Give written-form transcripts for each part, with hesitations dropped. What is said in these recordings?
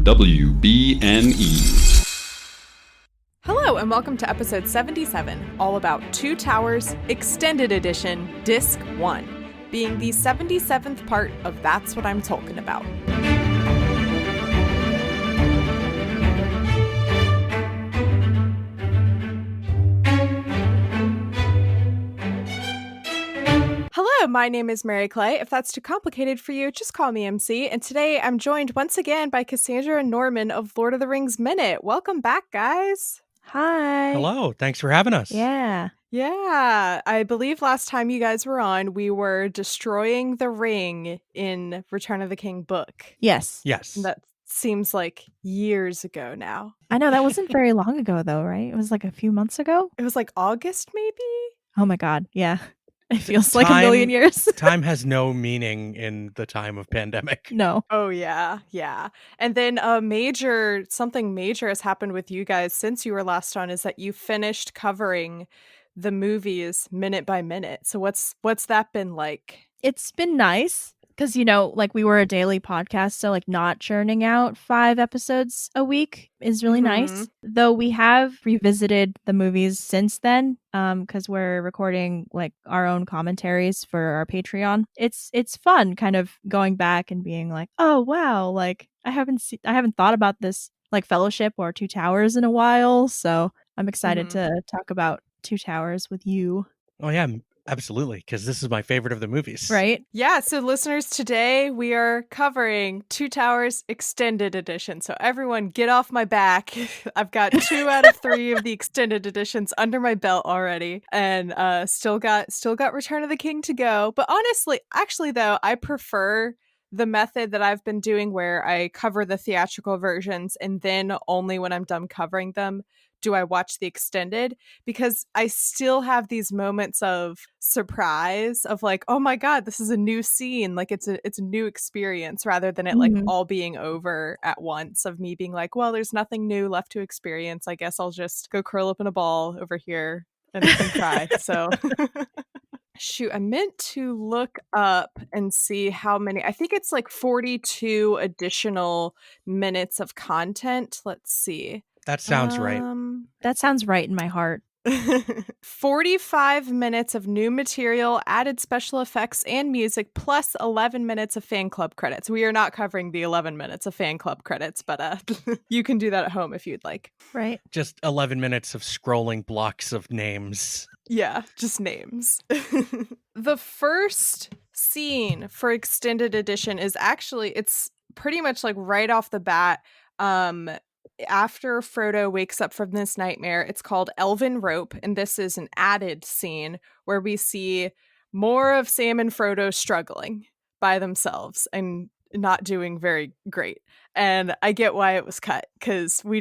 WBNE. Hello and welcome to episode 77, all about Two Towers Extended Edition Disc 1, being the 77th part of That's What I'm Talking About. Hello, my name is Mary Clay. If that's too complicated for you, just call me MC. And today I'm joined once again by Cassandra and Norman of Lord of the Rings Minute. Welcome back, guys. Hi. Hello. Thanks for having us. Yeah. Yeah, I believe last time you guys were on, we were destroying the ring in Return of the King book. Yes. Yes. And that seems like years ago now. I know, that wasn't very long ago, though, right? It was like a few months ago? It was like August, maybe? Oh my god, yeah. It feels like a million years. Time has no meaning in the time of pandemic. No. Oh, yeah. And then something major has happened with you guys since you were last on, is that you finished covering the movies minute by minute. So what's that been like? It's been nice because, we were a daily podcast, so not churning out 5 episodes a week is really nice. Though we have revisited the movies since then, because we're recording our own commentaries for our Patreon. It's fun kind of going back and being like, oh wow, I haven't thought about this Fellowship or Two Towers in a while, so I'm excited to talk about Two Towers with you. Oh yeah, absolutely, because this is my favorite of the movies. Right? Yeah, so listeners, today we are covering Two Towers Extended Edition. So everyone get off my back. I've got 2 out of 3 of the extended editions under my belt already, and still got Return of the King to go. But actually though, I prefer the method that I've been doing where I cover the theatrical versions and then only when I'm done covering them do I watch the extended, because I still have these moments of surprise of oh my god, this is a new scene, it's a new experience, rather than it all being over at once, of me being well, there's nothing new left to experience, I guess I'll just go curl up in a ball over here and cry. So shoot, I meant to look up and see how many. I think it's 42 additional minutes of content. Let's see. That sounds right. That sounds right in my heart. 45 minutes of new material, added special effects and music, plus 11 minutes of fan club credits. We are not covering the 11 minutes of fan club credits, but you can do that at home if you'd like. Right. Just 11 minutes of scrolling blocks of names. Yeah, just names. The first scene for Extended Edition is it's pretty much right off the bat. After Frodo wakes up from this nightmare, it's called Elven Rope, and this is an added scene where we see more of Sam and Frodo struggling by themselves and not doing very great. And I get why it was cut, because we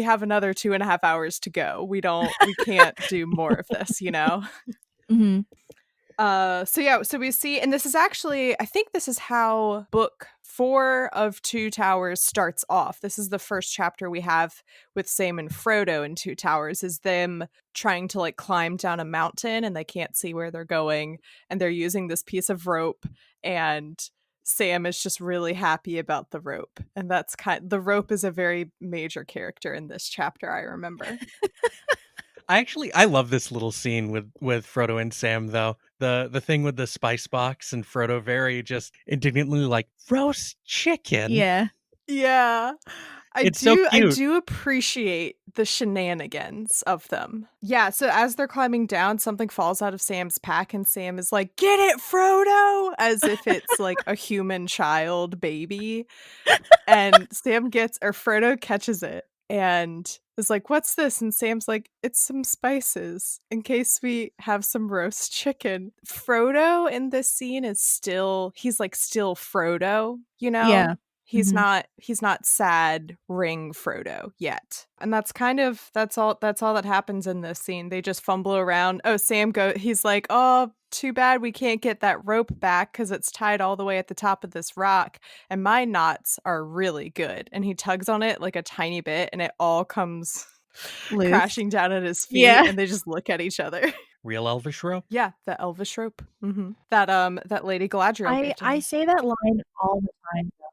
have another 2.5 hours to go. We can't do more of this, Mm-hmm. So we see, and this is actually, I think this is how book 4 of Two Towers starts off. This is the first chapter we have with Sam and Frodo in Two Towers, is them trying to climb down a mountain and they can't see where they're going, and they're using this piece of rope, and Sam is just really happy about the rope. And that's the rope is a very major character in this chapter, I remember. I love this little scene with Frodo and Sam, though. The thing with the spice box and Frodo very just indignantly roast chicken. Yeah. I do appreciate the shenanigans of them. Yeah, so as they're climbing down, something falls out of Sam's pack, and Sam is like, "Get it, Frodo!" As if it's a human child baby. And Frodo catches it and is like, "What's this?" And Sam's like, "It's some spices in case we have some roast chicken." Frodo in this scene is still Frodo, Yeah. He's not sad ring Frodo yet. And that's all that happens in this scene. They just fumble around. Oh, he's like, "Oh, too bad we can't get that rope back because it's tied all the way at the top of this rock. And my knots are really good." And he tugs on it a tiny bit and it all comes Loose. crashing down at his feet. Yeah. And they just look at each other. Real elvish rope? Yeah, the elvish rope. Mm-hmm. That Lady Galadriel. I say that line all the time, though.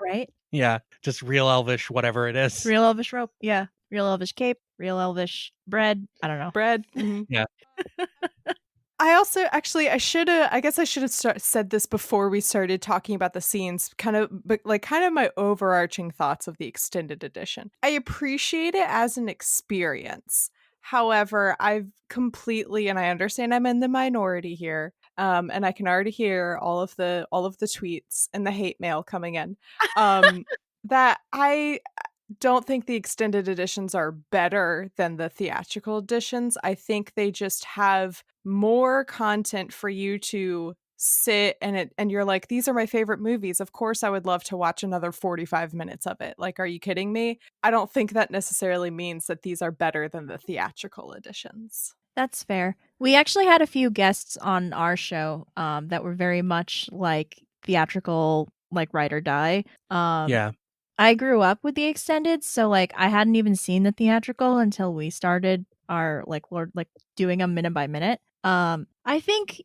Right? Yeah, just real elvish, whatever it is. Real elvish rope. Yeah. Real elvish cape. Real elvish bread. I don't know. Bread. Yeah. I also actually I guess I should have said this before we started talking about the scenes, but like kind of my overarching thoughts of the extended edition. I appreciate it as an experience. However, I've completely, and I understand I'm in the minority here, and I can already hear all of the tweets and the hate mail coming in. That I don't think the extended editions are better than the theatrical editions. I think they just have more content for you to sit and you're like, these are my favorite movies. Of course I would love to watch another 45 minutes of it. Like, are you kidding me? I don't think that necessarily means that these are better than the theatrical editions. That's fair. We actually had a few guests on our show that were very much like theatrical, like ride or die. Yeah. I grew up with the extended, so like I hadn't even seen the theatrical until we started our doing them minute by minute. I think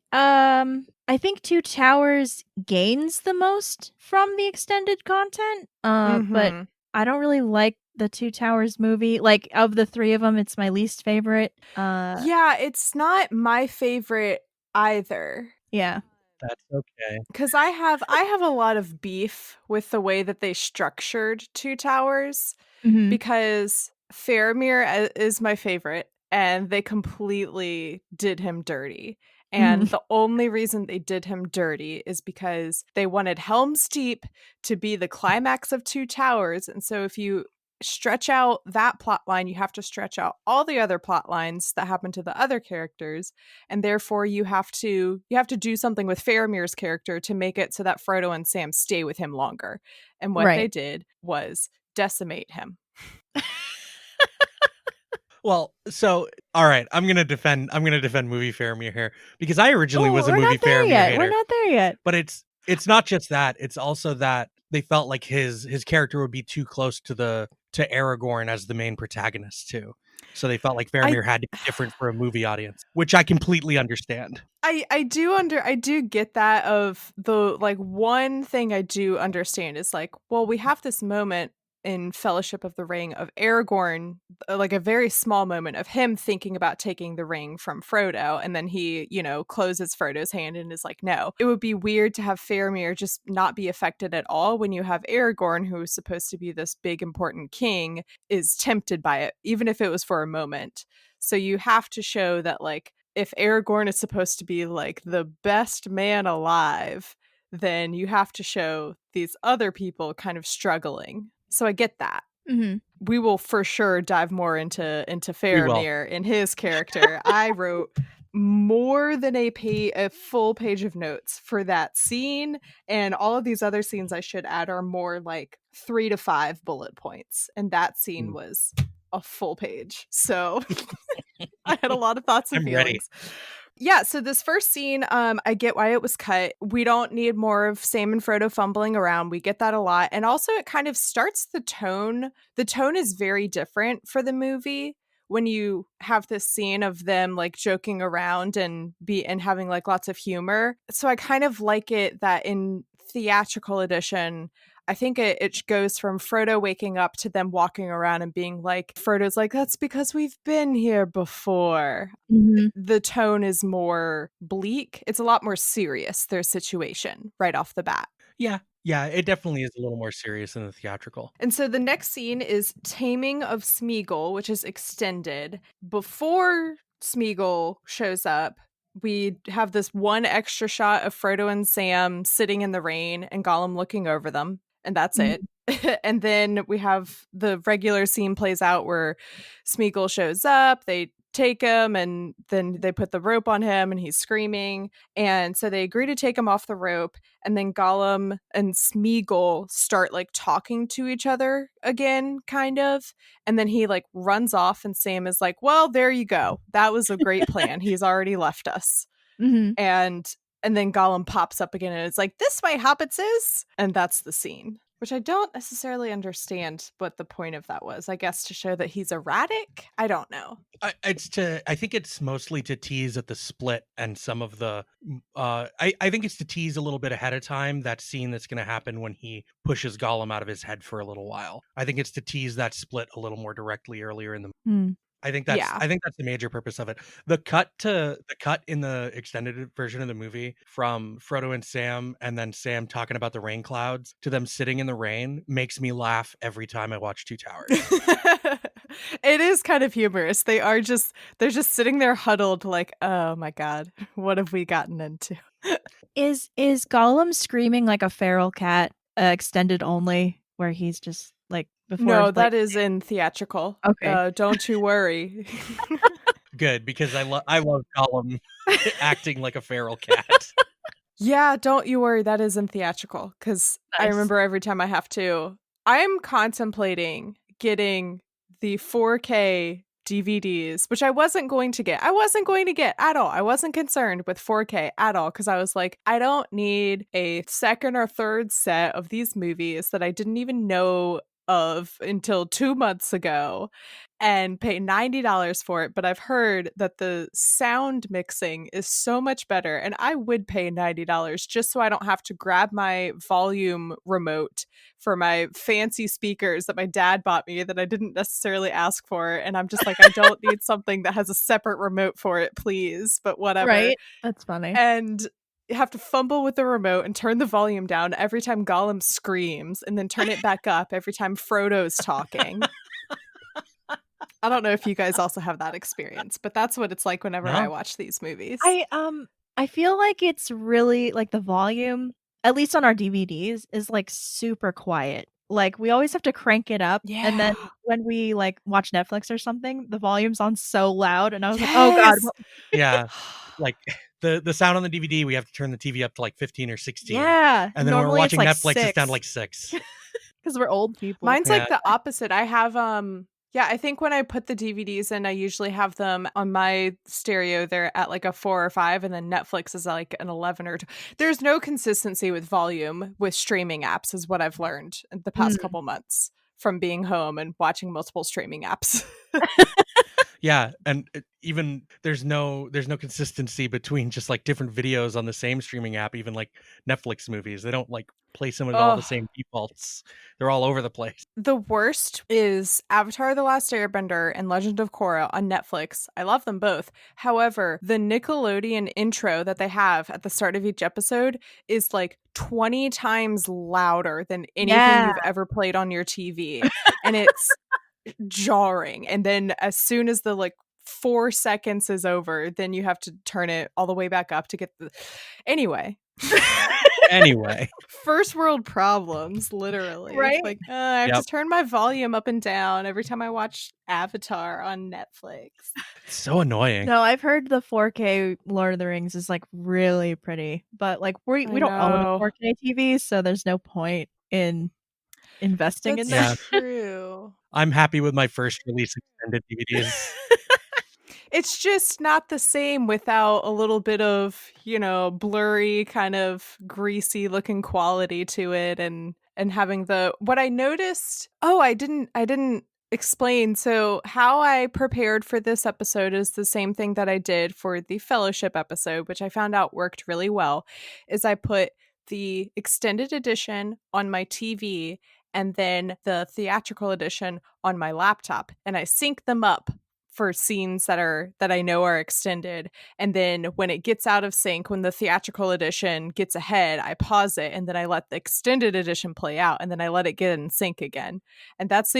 Two Towers gains the most from the extended content. But Mhm. I don't really like the Two Towers movie. Like of the three of them, it's my least favorite. Yeah, it's not my favorite either. Yeah. That's okay. Because I have a lot of beef with the way that they structured Two Towers, Mhm. because Faramir is my favorite, and they completely did him dirty. And Mhm. the only reason they did him dirty is because they wanted Helm's Deep to be the climax of Two Towers. And so if you stretch out that plot line, you have to stretch out all the other plot lines that happen to the other characters, and therefore you have to do something with Faramir's character to make it so that Frodo and Sam stay with him longer. And what they Right. did was decimate him. Well, so all right, I'm gonna defend movie Faramir here because I originally Oh, was a we're movie not there Faramir yet. We're hater, not there yet. but it's not just that. It's also that they felt like his character would be too close to Aragorn as the main protagonist too. So they felt like I Faramir had to be different for a movie audience, which I completely understand. I do get that. Of the like one thing I do understand is like, well, we have this moment in Fellowship of the Ring of Aragorn, like a very small moment of him thinking about taking the ring from Frodo, and then he, closes Frodo's hand and is like, no. It would be weird to have Faramir just not be affected at all when you have Aragorn, who is supposed to be this big important king, is tempted by it, even if it was for a moment. So you have to show that, like, if Aragorn is supposed to be like the best man alive, then you have to show these other people kind of struggling. So I get that. Mhm. We will for sure dive more into We will. Faramir and his character. I wrote more than a full page of notes for that scene, and all of these other scenes I should add are more like 3 to 5 bullet points, and that scene was a full page. So I had a lot of thoughts and I'm ready. feelings. Yeah, so this first scene, I get why it was cut. We don't need more of Sam and Frodo fumbling around. We get that a lot. And also it kind of starts the tone. The tone is very different for the movie when you have this scene of them like joking around and having like lots of humor. So I kind of like it that in theatrical edition, I think it goes from Frodo waking up to them walking around and being like, Frodo's like, that's because we've been here before. Mhm. The tone is more bleak. It's a lot more serious, their situation, right off the bat. Yeah. Yeah, it definitely is a little more serious than the theatrical. And so the next scene is Taming of Smeagol, which is extended. Before Smeagol shows up, we have this one extra shot of Frodo and Sam sitting in the rain and Gollum looking over them, and that's it. Mhm. And then we have the regular scene plays out where Smeagol shows up, they take him, and then they put the rope on him and he's screaming. And so they agree to take him off the rope, and then Gollum and Smeagol start like talking to each other again, kind of. And then he like runs off, and Sam is like, well, there you go. That was a great plan. He's already left us. Mhm. And then Gollum pops up again and it's like, this way, hobbitses. And that's the scene. Which I don't necessarily understand what the point of that was. I guess to show that he's erratic? I don't know. I think it's mostly to tease at the split and some of the I think it's to tease a little bit ahead of time that scene that's going to happen when he pushes Gollum out of his head for a little while. I think it's to tease that split a little more directly earlier in the I think that's the major purpose of it. The cut in the extended version of the movie from Frodo and Sam and then Sam talking about the rain clouds to them sitting in the rain makes me laugh every time I watch Two Towers. It is kind of humorous. They're just sitting there huddled like, "Oh my god, what have we gotten into?" Is Gollum screaming like a feral cat extended only where he's just like before? No, that is in theatrical. Okay. Don't you worry. Good, because I love Gollum acting like a feral cat. Yeah, don't you worry. That is in theatrical because I remember every time I have to. I am contemplating getting the 4K DVDs, which I wasn't going to get. I wasn't going to get at all. I wasn't concerned with 4K at all because I was like, I don't need a second or third set of these movies that I didn't even know of until 2 months ago and pay $90 for it. But I've heard that the sound mixing is so much better, and I would pay $90 just so I don't have to grab my volume remote for my fancy speakers that my dad bought me that I didn't necessarily ask for. And I'm just like, I don't need something that has a separate remote for it, please. But whatever. Right? That's funny. And you have to fumble with the remote and turn the volume down every time Gollum screams and then turn it back up every time Frodo's talking. I don't know if you guys also have that experience, but that's what it's like whenever I watch these movies. I feel like it's really like the volume, at least on our DVDs, is like super quiet. Like we always have to crank it up. Yeah. And then when we like watch Netflix or something, the volume's on so loud and I was like, oh god. Yeah. Like the sound on the DVD, we have to turn the TV up to like 15 or 16. Yeah. And then when we're watching like Netflix, it's down to like 6. Because we're old people. Mine's like the opposite. I have I think when I put the DVDs in, I usually have them on my stereo. They're at like a 4 or 5, and then Netflix is like an 11 or 2. There's no consistency with volume with streaming apps, is what I've learned in the past couple months from being home and watching multiple streaming apps. Yeah, and even there's no consistency between just like different videos on the same streaming app. Even like Netflix movies, they don't like place them with all the same defaults. They're all over the place. The worst is Avatar: The Last Airbender and Legend of Korra on Netflix. I love them both. However, the Nickelodeon intro that they have at the start of each episode is like 20 times louder than anything you've ever played on your TV. And it's jarring. And then as soon as the like 4 seconds is over, then you have to turn it all the way back up to get the anyway. First world problems, literally. Right? Like I have to turn my volume up and down every time I watch Avatar on Netflix. It's so annoying. No, I've heard the 4K Lord of the Rings is like really pretty, but like we don't own a 4K TV, so there's no point in investing in that. True. I'm happy with my first release extended DVDs. It's just not the same without a little bit of, blurry, kind of greasy looking quality to it and having what I noticed. Oh, I didn't explain. So how I prepared for this episode is the same thing that I did for the Fellowship episode, which I found out worked really well, is I put the extended edition on my TV and then the theatrical edition on my laptop, and I sync them up for scenes that I know are extended. And then when it gets out of sync, when the theatrical edition gets ahead, I pause it and then I let the extended edition play out and then I let it get in sync again. And that's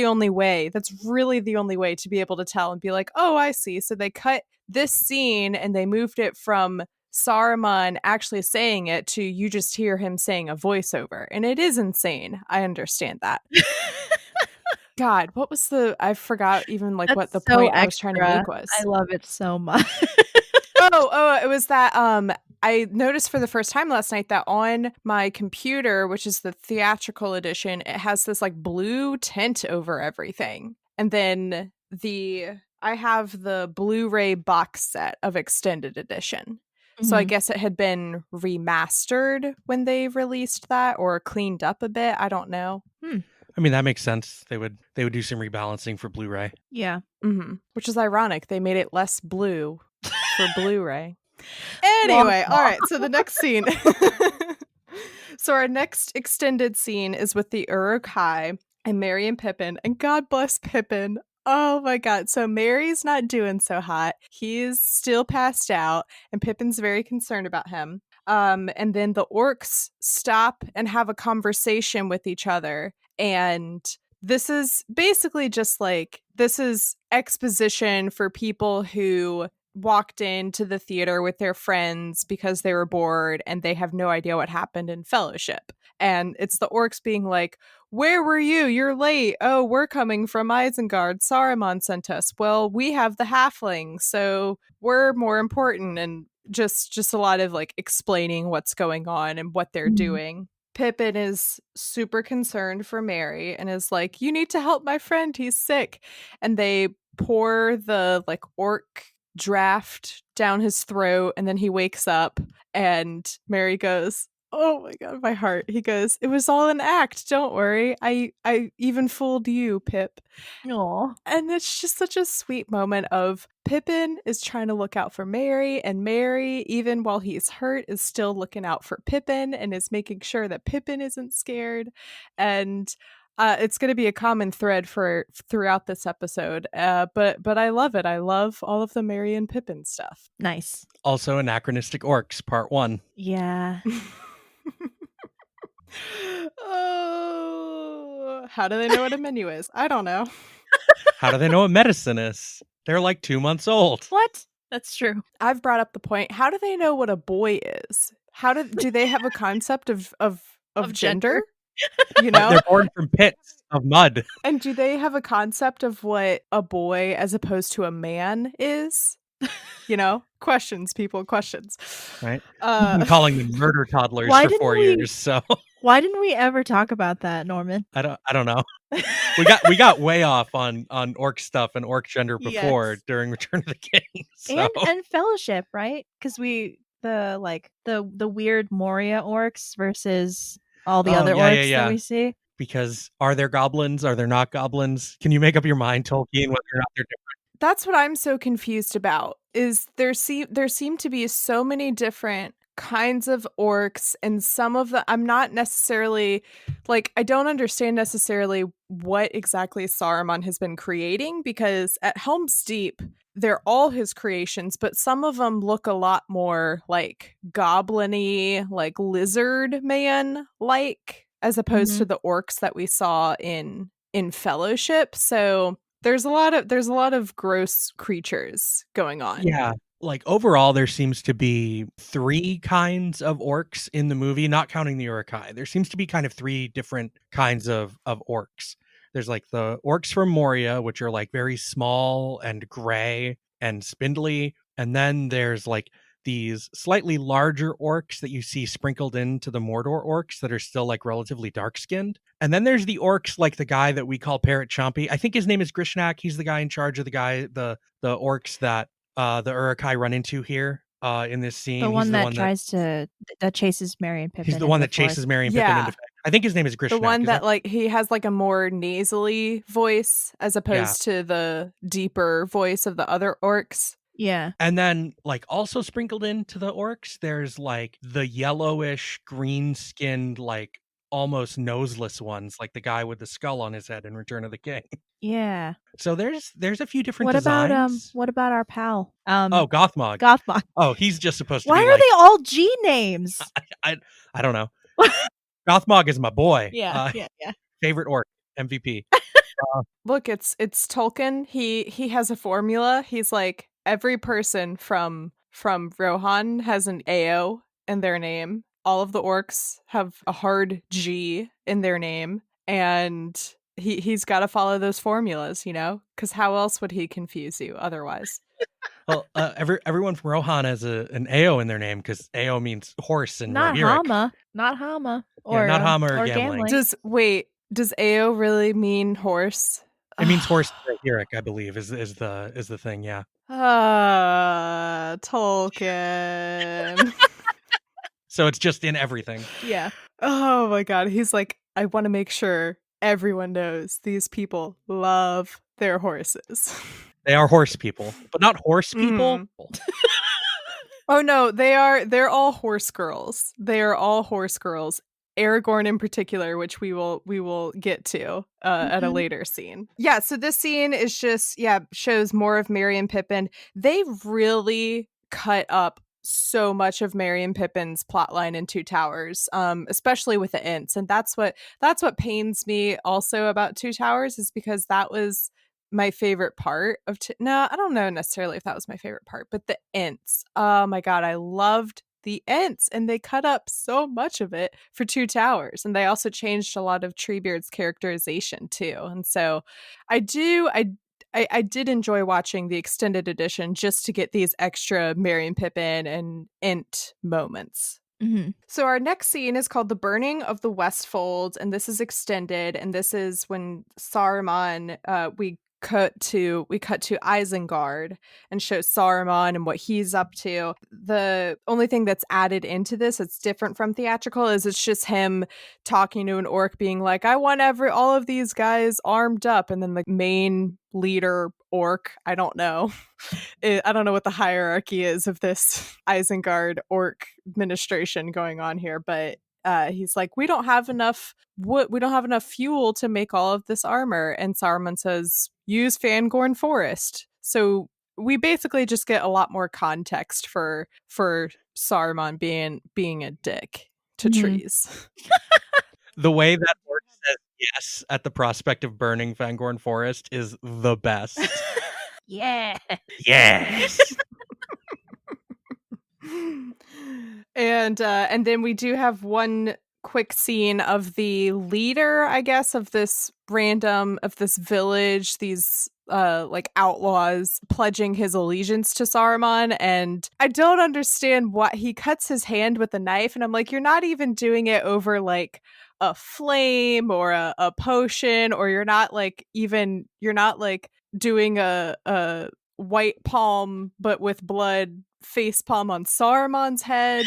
really the only way to be able to tell and be like, oh, I see. So they cut this scene and they moved it from Saruman actually saying it to you just hear him saying a voiceover. And it is insane. I understand that. God, what was I forgot even like what the point I was trying to make was. I love it so much. it was that I noticed for the first time last night that on my computer, which is the theatrical edition, it has this like blue tint over everything. And then I have the Blu-ray box set of extended edition. So I Mhm. guess it had been remastered when they released that, or cleaned up a bit. I don't know. I mean, that makes sense. They would do some rebalancing for Blu-ray. Yeah. Which is ironic. They made it less blue for Blu-ray. Wah, Anyway, wah. all right. So the next scene. So our next extended scene is with the Uruk-hai and Merry and Pippin. And God bless Pippin. Oh my God. So Merry's not doing so hot. He's still passed out, and Pippin's very concerned about him. And then the orcs stop and have a conversation with each other. And this is basically just like, this is exposition for people who walked into the theater with their friends because they were bored and they have no idea what happened in Fellowship. And it's the orcs being like, "Where were you? You're late. Oh, we're coming from Isengard. Saruman sent us. Well, we have the halflings, so we're more important." And just a lot of like explaining what's going on and what they're Mhm. doing. Pippin is super concerned for Merry and is like, "You need to help my friend. He's sick." And they pour the like orc draft down his throat, and then he wakes up, and Merry goes, "Oh my God, my heart." He goes, "It was all an act. Don't worry. I even fooled you, Pip." Aw. And it's just such a sweet moment of Pippin is trying to look out for Merry, and Merry, even while he's hurt, is still looking out for Pippin and is making sure that Pippin isn't scared. And it's going to be a common thread for throughout this episode. But I love it. I love all of the Merry and Pippin stuff. Nice. Also, Anachronistic Orcs, Part 1. Yeah. Oh, how do they know what a menu is? I don't know. How do they know what medicine is? They're like 2 months old. What? That's true. I've brought up the point. How do they know what a boy is? How do they have a concept of Of gender? gender. You know? They're born from pits of mud. And do they have a concept of what a boy as opposed to a man is? You know? Questions, people, questions. Right? We've been calling them murder toddlers Why for didn't 4 we- years, so Why didn't we ever talk about that, Norman? I don't know. We got way off on orc stuff and orc gender before Yes. during Return of the King. So And Fellowship, right? Because the weird Moria orcs versus all the other orcs that we see. because are there goblins? Are there not goblins? Can you make up your mind, Tolkien, whether or not they're different? That's what I'm so confused about. Is there seem to be so many different kinds of orcs, and some of the I'm not necessarily like, I don't understand necessarily what exactly Saruman has been creating, because at Helm's Deep they're all his creations, but some of them look a lot more like goblin-y, like lizard man like, as opposed to the orcs that we saw in Fellowship. So there's a lot of gross creatures going on. Yeah. Like overall, there seems to be 3 kinds of orcs in the movie, not counting the Uruk-hai. There seems to be kind of 3 different kinds of orcs. There's like the orcs from Moria, which are like very small and gray and spindly. And then there's like these slightly larger orcs that you see sprinkled into the Mordor orcs that are still like relatively dark skinned. And then there's the orcs like the guy that we call Parrot Chompy. I think his name is Grishnak. He's the guy in charge of the orcs that the Uruk-hai run into here in this scene. The one He's that chases Merry and Pippin. He's the one that chases Merry and Pippin into. I think his name is Grishnak. The one that like he has like a more nasally voice as opposed to the deeper voice of the other orcs. Yeah. And then like also sprinkled into the orcs, there's like the yellowish green skinned, like almost noseless ones, like the guy with the skull on his head in Return of the King. Yeah. So there's a few different designs. What about our pal? Gothmog. Gothmog. Oh, he's just supposed to Why be are they all G names? I don't know. Gothmog is my boy. Yeah. Favorite orc, MVP. Look, it's Tolkien. He has a formula. He's like, every person from Rohan has an AO in their name. All of the orcs have a hard G in their name, and he's got to follow those formulas, you know? Because how else would he confuse you otherwise? Well, everyone from Rohan has an AO in their name because AO means horse in not Rohirric. Hama, or not Hama or Gamling. Does AO really mean horse? It means horse in Rohirric, I believe, is the thing. Yeah. Tolkien. So it's just in everything. Yeah. Oh my god. He's like, I want to make sure everyone knows these people love their horses. They are horse people, but not horse people. Oh no, they're all horse girls. They are all horse girls. Aragorn in particular, which we will get to at a later scene. Yeah, so this scene is just shows more of Merry and Pippin. They really cut up so much of Merry and Pippin's plotline in Two Towers, especially with the Ents, and that's what pains me also about Two Towers, is because that was my favorite part of no, I don't know necessarily if that was my favorite part, but the Ents. Oh my god, I loved the Ents, and they cut up so much of it for Two Towers, and they also changed a lot of Treebeard's characterization too. And so I did enjoy watching the extended edition just to get these extra Merry and Pippin and Ent moments. Mm-hmm. So our next scene is called The Burning of the Westfold, and this is extended, and this is when Saruman, we cut to Isengard and show Saruman and what he's up to. The only thing that's added into this that's different from theatrical is it's just him talking to an orc being like, I want all of these guys armed up, and then the main leader orc, I don't know what the hierarchy is of this Isengard orc administration going on here, but he's like, we don't have enough wood, we don't have enough fuel to make all of this armor. And Saruman says, use Fangorn Forest. So we basically just get a lot more context for Saruman being a dick to trees. The way that orc says yes at the prospect of burning Fangorn Forest is the best. Yeah. Yes. And then we do have one quick scene of the leader, I guess, of this village, these like outlaws pledging his allegiance to Saruman. And I don't understand why he cuts his hand with a knife, and I'm like, you're not even doing it over like a flame or a potion, or you're not doing a white palm but with blood face palm on Saruman's head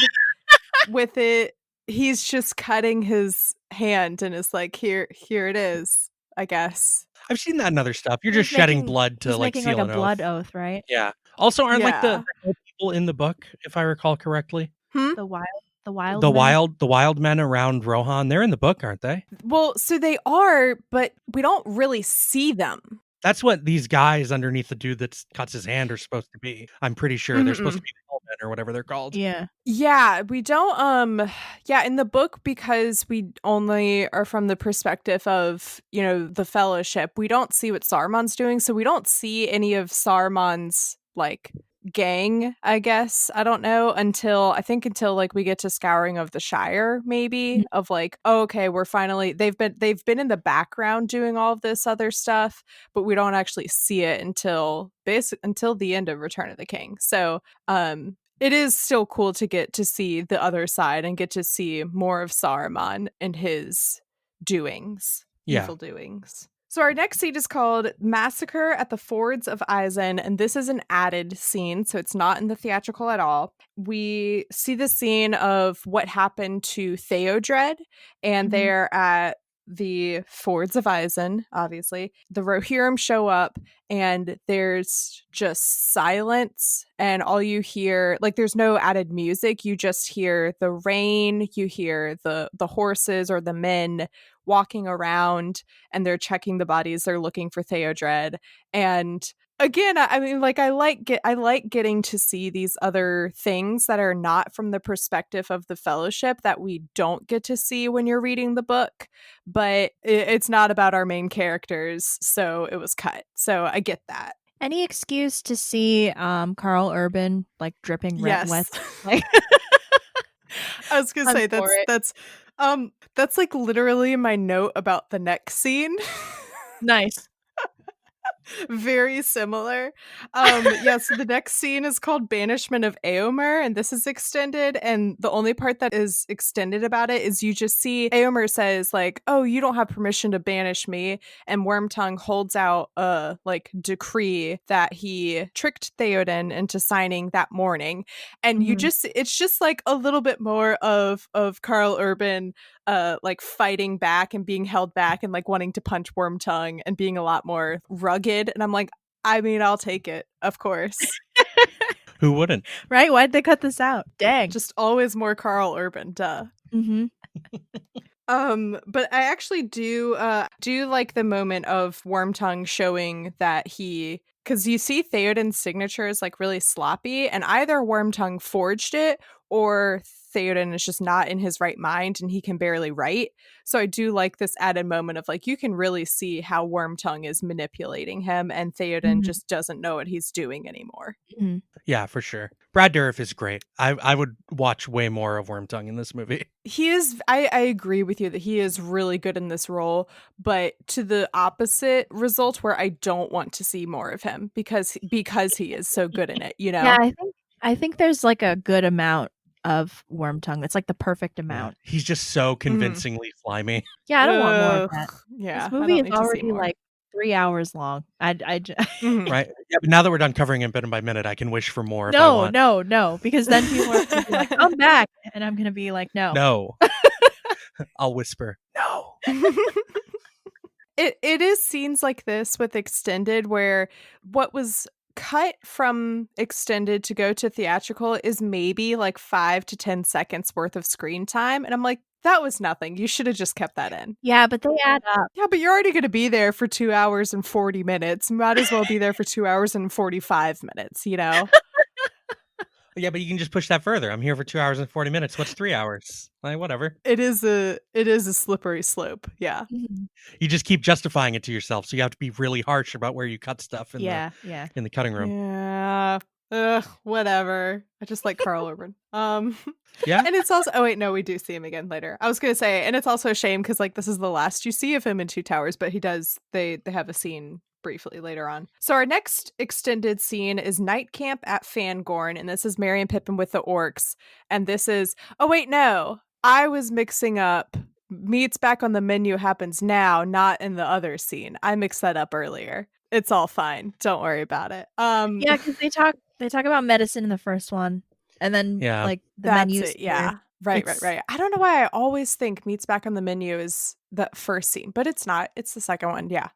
with it. He's just cutting his hand and is like, here it is, I guess. I've seen that in other stuff. You're just shedding blood to like making seal like an a blood oath. oath, right? Yeah. Also, aren't like the people in the book, if I recall correctly? The wild men around Rohan, they're in the book, aren't they? Well, so they are, but we don't really see them. That's what these guys underneath the dude that cuts his hand are supposed to be. I'm pretty sure they're supposed to be the men or whatever they're called. Yeah, we don't in the book, because we only are from the perspective of, the Fellowship, we don't see what Saruman's doing, so we don't see any of Saruman's like gang, I guess. I don't know until like we get to Scouring of the Shire, maybe, of like, oh, okay, we're finally they've been in the background doing all of this other stuff, but we don't actually see it until the end of Return of the King. So it is still cool to get to see the other side and get to see more of Saruman and his doings, evil doings. So our next scene is called Massacre at the Fords of Isen, and this is an added scene, so it's not in the theatrical at all. We see the scene of what happened to Theodred, and they're at the Fords of Isen, obviously. The Rohirrim show up, and there's just silence, and all you hear, like, there's no added music, you just hear the rain, you hear the horses or the men walking around, and they're checking the bodies, they're looking for Theodred. And again, I mean, like, I like getting to see these other things that are not from the perspective of the Fellowship that we don't get to see when you're reading the book, but it's not about our main characters, so it was cut. So I get that. Any excuse to see Carl Urban like dripping wet? Like, I was gonna say that's like literally my note about the next scene. Nice. Very similar. Yeah, so the next scene is called Banishment of Éomer, and this is extended, and the only part that is extended about it is you just see Éomer says, like, oh, you don't have permission to banish me, and Wormtongue holds out a, like, decree that he tricked Theoden into signing that morning, and you just, it's just, like, a little bit more of Karl Urban like fighting back and being held back and like wanting to punch Wormtongue and being a lot more rugged. And I'm like, I mean, I'll take it, of course. Who wouldn't? Right? Why'd they cut this out? Dang. Just always more Karl Urban, duh. Mm-hmm. But I actually do like the moment of Wormtongue showing that he, because you see Theoden's signature is like really sloppy, and either Wormtongue forged it or Theoden is just not in his right mind and he can barely write. So I do like this added moment of like, you can really see how Wormtongue is manipulating him and Theoden just doesn't know what he's doing anymore. Mm-hmm. Yeah, for sure. Brad Dourif is great. I would watch way more of Wormtongue in this movie. He is, I agree with you that he is really good in this role, but to the opposite result where I don't want to see more of him because he is so good in it, you know? Yeah, I think there's like a good amount of Wormtongue. It's like the perfect amount. Yeah. He's just so convincingly slimy. Yeah, I don't want more of that. Yeah, this movie is already like 3 hours long. Right? Yeah, but now that we're done covering it minute by minute, I can wish for more. If I want. No, because then people are gonna be like, "Come back," and I'm gonna be like, "No." I'll whisper, "No." It is scenes like this with extended where what was cut from extended to go to theatrical is maybe like 5 to 10 seconds worth of screen time, and I'm like, that was nothing. You should have just kept that in. Yeah, but they add up. Yeah, but you're already going to be there for 2 hours and 40 minutes. Might as well be there for 2 hours and 45 minutes, you know? Yeah, but you can just push that further. I'm here for 2 hours and 40 minutes. What's 3 hours? Like, whatever. It is a slippery slope. Yeah. You just keep justifying it to yourself, so you have to be really harsh about where you cut stuff in the cutting room. Yeah. Ugh, whatever. I just like Karl Urban. Yeah. And it's also, oh wait, no, we do see him again later. I was gonna say, and it's also a shame because like this is the last you see of him in Two Towers, but they have a scene briefly later on. So our next extended scene is Night Camp at Fangorn, and this is Merry and Pippin with the orcs. And this is, oh wait, no, I was mixing up. Meat's back on the menu happens now, not in the other scene. I mixed that up earlier. It's all fine. Don't worry about it. Yeah, because they talk about medicine in the first one, and then like the menus. Yeah. Right. I don't know why I always think Meat's back on the menu is the first scene, but it's not. It's the second one. Yeah.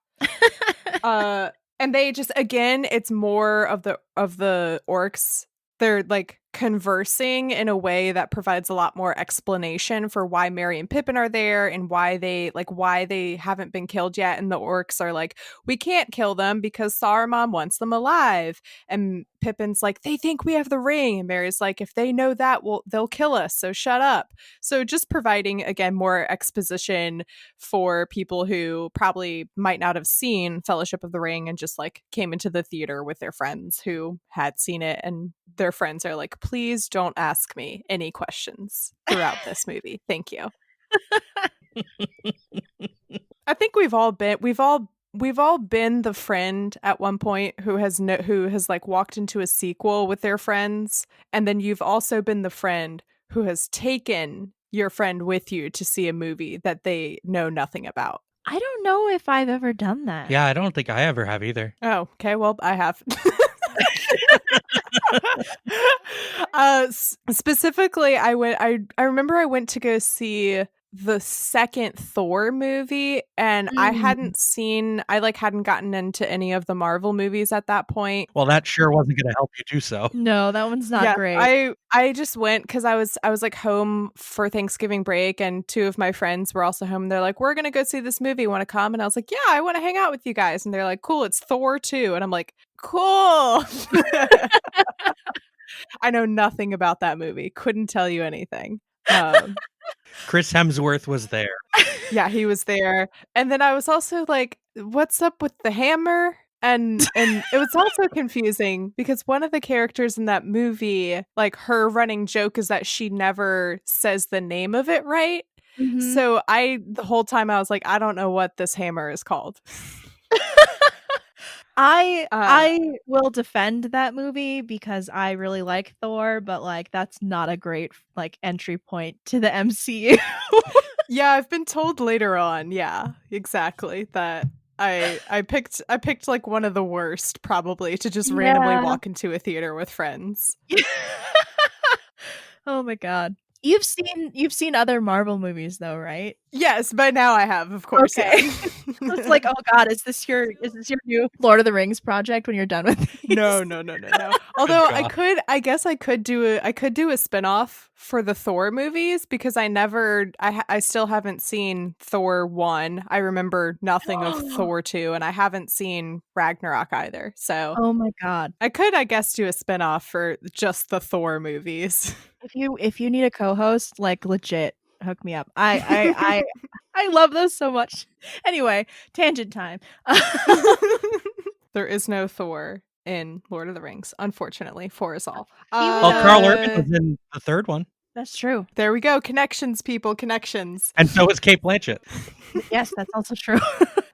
And they just, again, it's more of the orcs. They're like conversing in a way that provides a lot more explanation for why Merry and Pippin are there and why they haven't been killed yet. And the orcs are like, we can't kill them because Saruman wants them alive. And Pippin's like, they think we have the ring. And Merry's like, if they know that, they'll kill us. So shut up. So just providing, again, more exposition for people who probably might not have seen Fellowship of the Ring and just like came into the theater with their friends who had seen it, and their friends are like, please don't ask me any questions throughout this movie. Thank you. I think we've all been the friend at one point who has like walked into a sequel with their friends, and then you've also been the friend who has taken your friend with you to see a movie that they know nothing about. I don't know if I've ever done that. Yeah, I don't think I ever have either. Oh, okay. Well, I have. Specifically, I remember I went to go see the second Thor movie, and I hadn't gotten into any of the Marvel movies at that point. Well, that sure wasn't going to help you do so. No, that one's not great. I just went because I was like home for Thanksgiving break, and two of my friends were also home. They're like, we're gonna go see this movie, want to come? And I was like, yeah, I want to hang out with you guys. And they're like, cool, it's Thor 2. And I'm like, cool. I know nothing about that movie, couldn't tell you anything. Chris Hemsworth was there. Yeah, he was there. And then I was also like, what's up with the hammer? And it was also confusing because one of the characters in that movie, like her running joke is that she never says the name of it right. Mm-hmm. So the whole time I was like, I don't know what this hammer is called. I will defend that movie because I really like Thor, but like that's not a great like entry point to the MCU. Yeah, I've been told later on, yeah, exactly, that I picked like one of the worst probably to just randomly Yeah. walk into a theater with friends. Oh my god. You've seen other Marvel movies though, right? Yes, by now I have, of course, Okay. yeah. It's like, oh god, is this your new Lord of the Rings project when you're done with these? No. Although God. I guess I could do a spin-off for the Thor movies because I still haven't seen Thor 1. I remember nothing of Thor 2 and I haven't seen Ragnarok either. So Oh my god. I could, I guess, do a spin-off for just the Thor movies. If you need a co-host, like legit, hook me up. I love those so much. Anyway, tangent time. There is no Thor in Lord of the Rings, unfortunately, for us all. Well, Carl Urban was in the third one. That's true. There we go. Connections, people, connections. And so is Kate Blanchett. Yes, that's also true.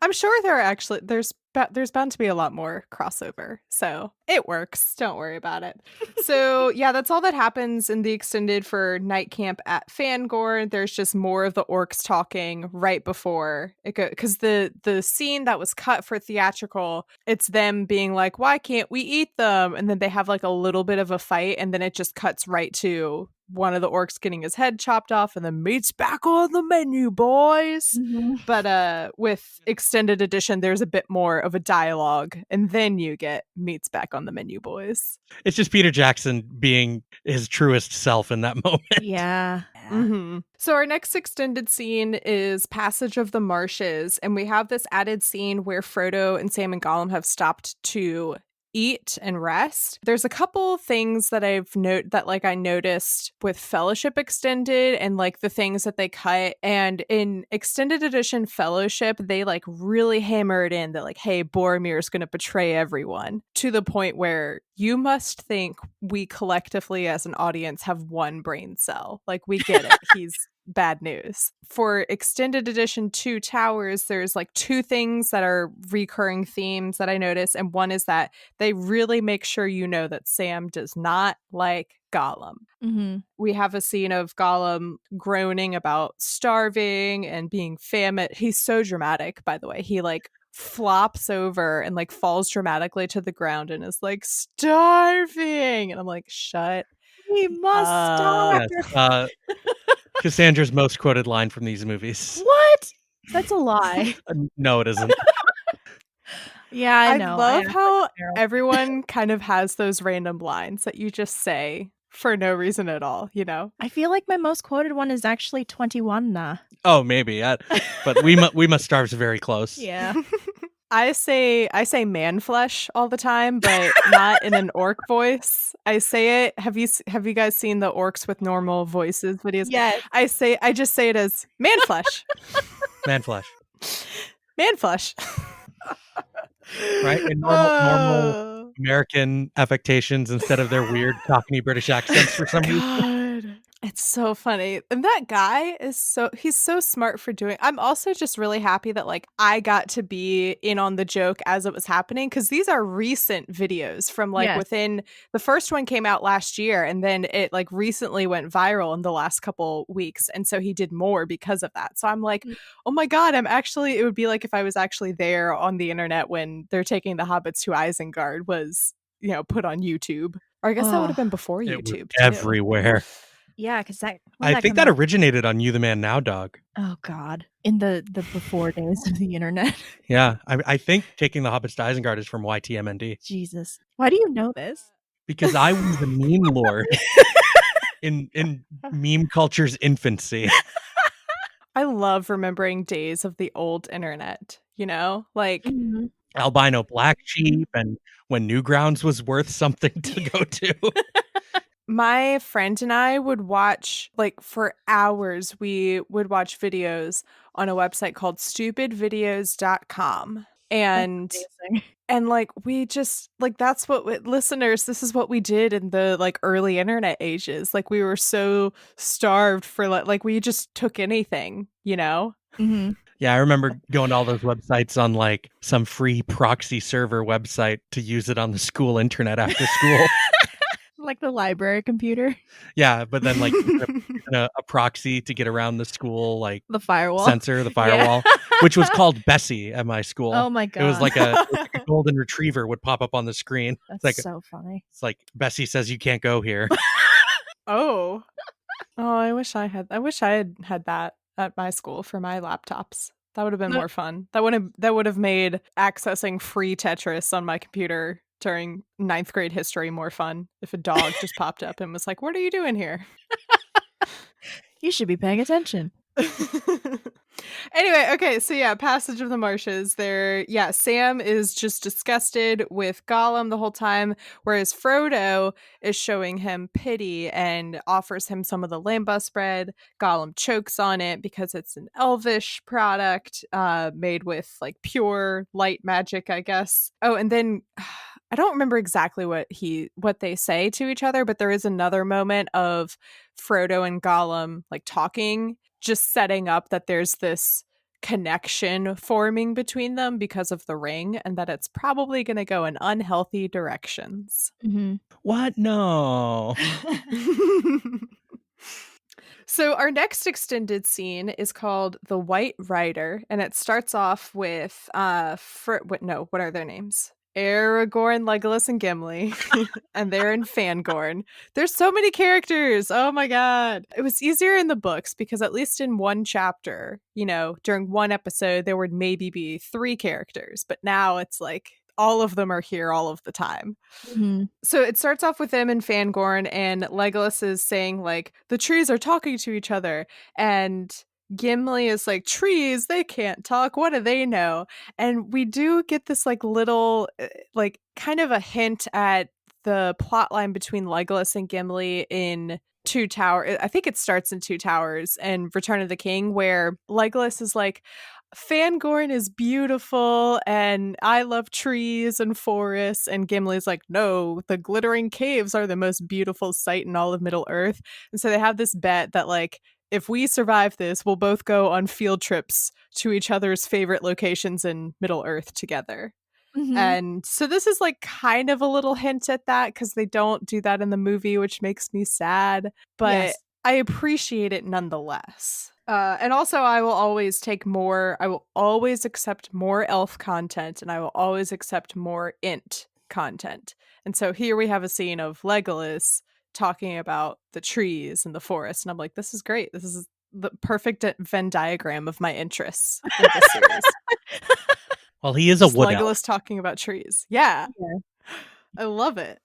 I'm sure there are actually there's bound to be a lot more crossover, so it works. Don't worry about it. So yeah, that's all that happens in the extended for Night Camp at Fangorn. There's just more of the orcs talking right before it goes, because the scene that was cut for theatrical, it's them being like, "Why can't we eat them?" And then they have like a little bit of a fight, and then it just cuts right to one of the orcs getting his head chopped off, and then meat's back on the menu, boys. Mhm. But with extended edition, there's a bit more of a dialogue, and then you get meat's back on the menu, boys. It's just Peter Jackson being his truest self in that moment. Yeah. Mm-hmm. So our next extended scene is Passage of the Marshes, and we have this added scene where Frodo and Sam and Gollum have stopped to eat and rest. There's a couple things that I noticed with Fellowship Extended and like the things that they cut, and in extended edition Fellowship they like really hammer it in that like, hey, Boromir is going to betray everyone, to the point where you must think we collectively as an audience have one brain cell. Like, we get it. He's bad news. For extended edition Two Towers, there's like two things that are recurring themes that I notice, and one is that they really make sure you know that Sam does not like Gollum. Mm-hmm. We have a scene of Gollum groaning about starving and being famished. He's so dramatic, by the way. He like flops over and like falls dramatically to the ground and is like, starving. And I'm like, shut We must stop. Yes, Cassandra's most quoted line from these movies. What? That's a lie. No, it isn't. Yeah, I know. love I how everyone kind of has those random lines that you just say for no reason at all, you know? I feel like my most quoted one is actually 21 na. Oh, maybe. But we must starve's very close. Yeah. I say man flesh all the time, but not in an orc voice. I say it. Have you guys seen the orcs with normal voices videos? Yes. I just say it as man flesh. Man flesh. Man flesh. Right? In normal American affectations instead of their weird Cockney British accents for some reason. God. It's so funny. And that guy he's so smart for doing. I'm also just really happy that like I got to be in on the joke as it was happening, because these are recent videos from like within, the first one came out last year and then it like recently went viral in the last couple weeks. And so he did more because of that. So I'm like, oh my God, it would be like if I was actually there on the internet when they're taking the hobbits to Isengard was, put on YouTube. Or I guess that would have been before It YouTube. was everywhere. Yeah, because I think that originated on You the Man Now, dog. Oh God, in the before days of the internet. Yeah, I think Taking the Hobbits to Isengard is from YTMND. Jesus, why do you know this? Because I was a meme lord in meme culture's infancy. I love remembering days of the old internet, like Albino Black Sheep, and when Newgrounds was worth something to go to. My friend and I would watch, like, for hours, we would watch videos on a website called stupidvideos.com. And like, we just, like, that's what, listeners, this is what we did in the, like, early internet ages. Like, we were so starved for, like we just took anything, Mm-hmm. Yeah, I remember going to all those websites on like some free proxy server website to use it on the school internet after school. Like the library computer. Yeah, but then like using a proxy to get around the school like The firewall. sensor, the Yeah. firewall, which was called Bessie at my school. Oh my It was God. like a golden retriever would pop up on the screen. That's so funny. It's like Bessie says you can't go here. Oh. Oh, I wish I had had that at my school for my laptops. That would have been No. more fun. That would have made accessing free Tetris on my computer during 9th grade history more fun if a dog just popped up and was like, "What are you doing here?" You should be paying attention. Anyway, okay, so yeah, Passage of the Marshes. Sam is just disgusted with Gollum the whole time, whereas Frodo is showing him pity and offers him some of the lambus bread. Gollum chokes on it because it's an elvish product, made with like pure light magic, I guess. Oh, and then I don't remember exactly what they say to each other, but there is another moment of Frodo and Gollum like talking, just setting up that there's this connection forming between them because of the ring, and that it's probably going to go in unhealthy directions. Mm-hmm. What? No. So our next extended scene is called The White Rider, and it starts off with what are their names? Aragorn, Legolas, and Gimli, and they're in Fangorn. There's so many characters. Oh my god. It was easier in the books because at least in one chapter, during one episode, there would maybe be 3 characters, but now it's like all of them are here all of the time. Mm-hmm. So it starts off with them in Fangorn, and Legolas is saying, like, the trees are talking to each other. And Gimli is like, trees, they can't talk. What do they know? And we do get this, like, little, like, kind of a hint at the plot line between Legolas and Gimli in Two Towers. I think it starts in Two Towers and Return of the King, where Legolas is like, Fangorn is beautiful and I love trees and forests. And Gimli's like, no, the glittering caves are the most beautiful sight in all of Middle Earth. And so they have this bet that, like, if we survive this, we'll both go on field trips to each other's favorite locations in Middle Earth together. Mm-hmm. And so this is like kind of a little hint at that because they don't do that in the movie, which makes me sad. But Yes. I appreciate it nonetheless. And also, I will always accept more elf content, and I will always accept more int content. And so here we have a scene of Legolas talking about the trees and the forest, and I'm like, this is great. This is the perfect Venn diagram of my interests in this series. Well, he is a Just wood Legolas elf. talking about trees. Yeah. Yeah. I love it.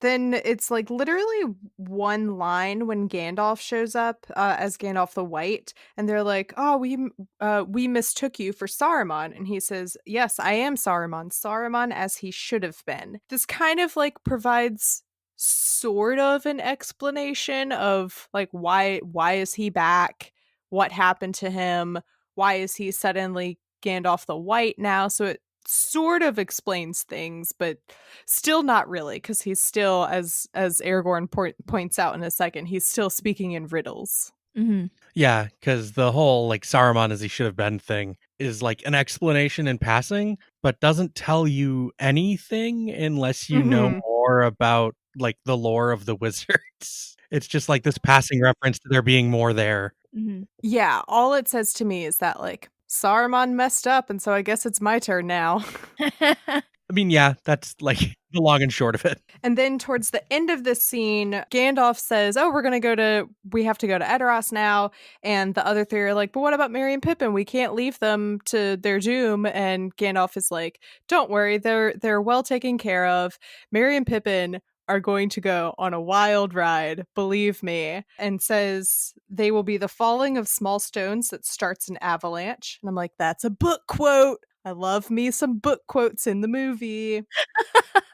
Then it's like literally one line when Gandalf shows up as Gandalf the White, and they're like, "Oh, we mistook you for Saruman," and he says, "Yes, I am Saruman. Saruman as he should have been." This kind of like provides sort of an explanation of like why is he back? What happened to him? Why is he suddenly Gandalf the White now? So it sort of explains things, but still not really, because he's still, as Aragorn points out in a second, he's still speaking in riddles. Mm-hmm. Yeah, because the whole like Saruman as he should have been thing is like an explanation in passing, but doesn't tell you anything unless you know more about like the lore of the wizards. It's just like this passing reference to there being more there. Mm-hmm. Yeah, all it says to me is that like Saruman messed up, and so I guess it's my turn now. I mean, yeah, that's like the long and short of it. And then towards the end of this scene, Gandalf says, "Oh, we have to go to Edoras now." And the other 3 are like, "But what about Merry and Pippin? We can't leave them to their doom." And Gandalf is like, "Don't worry, they're well taken care of. Merry and Pippin are going to go on a wild ride, believe me," and says they will be the falling of small stones that starts an avalanche. And I'm like, that's a book quote. I love me some book quotes in the movie.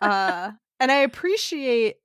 And I appreciate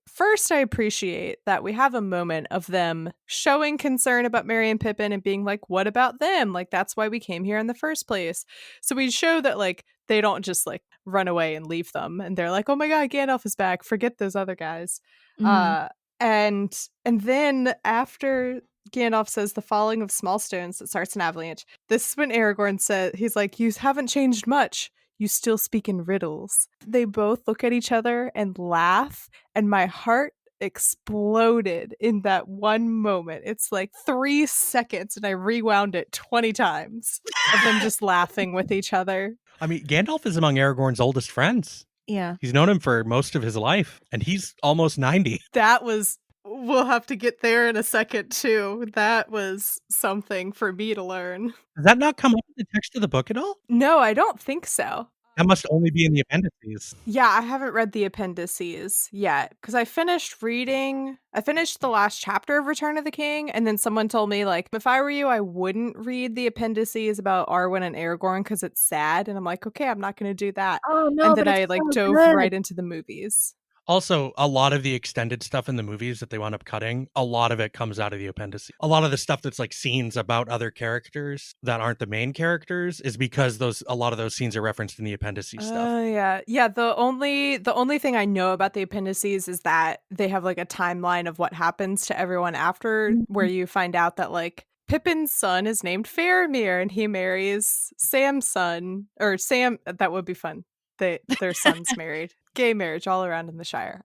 that we have a moment of them showing concern about Merry and Pippin and being like, what about them? Like, that's why we came here in the first place. So we show that like they don't just like run away and leave them, and they're like, oh my god, Gandalf is back, forget those other guys. Mm-hmm. And then after Gandalf says the falling of small stones that starts an avalanche. This is when Aragorn said, he's like, you haven't changed much. You still speak in riddles. They both look at each other and laugh, and my heart exploded in that one moment. It's like 3 seconds, and I rewound it 20 times of them just laughing with each other. I mean, Gandalf is among Aragorn's oldest friends. Yeah. He's known him for most of his life, and he's almost 90. That was, we'll have to get there in a second too. That was something for me to learn. Does that not come up in the text of the book at all? No, I don't think so. That must only be in the appendices. Yeah, I haven't read the appendices yet because I finished the last chapter of Return of the King, and then someone told me, like, if I were you, I wouldn't read the appendices about Arwen and Aragorn because it's sad. And I'm like, okay, I'm not going to do that. Oh no! And then but I it's like so dove good. right into the movies. Also, a lot of the extended stuff in the movies that they wound up cutting, a lot of it comes out of the appendices. A lot of the stuff that's like scenes about other characters that aren't the main characters is because a lot of those scenes are referenced in the appendices stuff. Oh yeah. The only thing I know about the appendices is that they have like a timeline of what happens to everyone after, where you find out that like Pippin's son is named Faramir and he marries Sam's son, or Sam. That would be fun. Their son's married. Gay marriage all around in the Shire.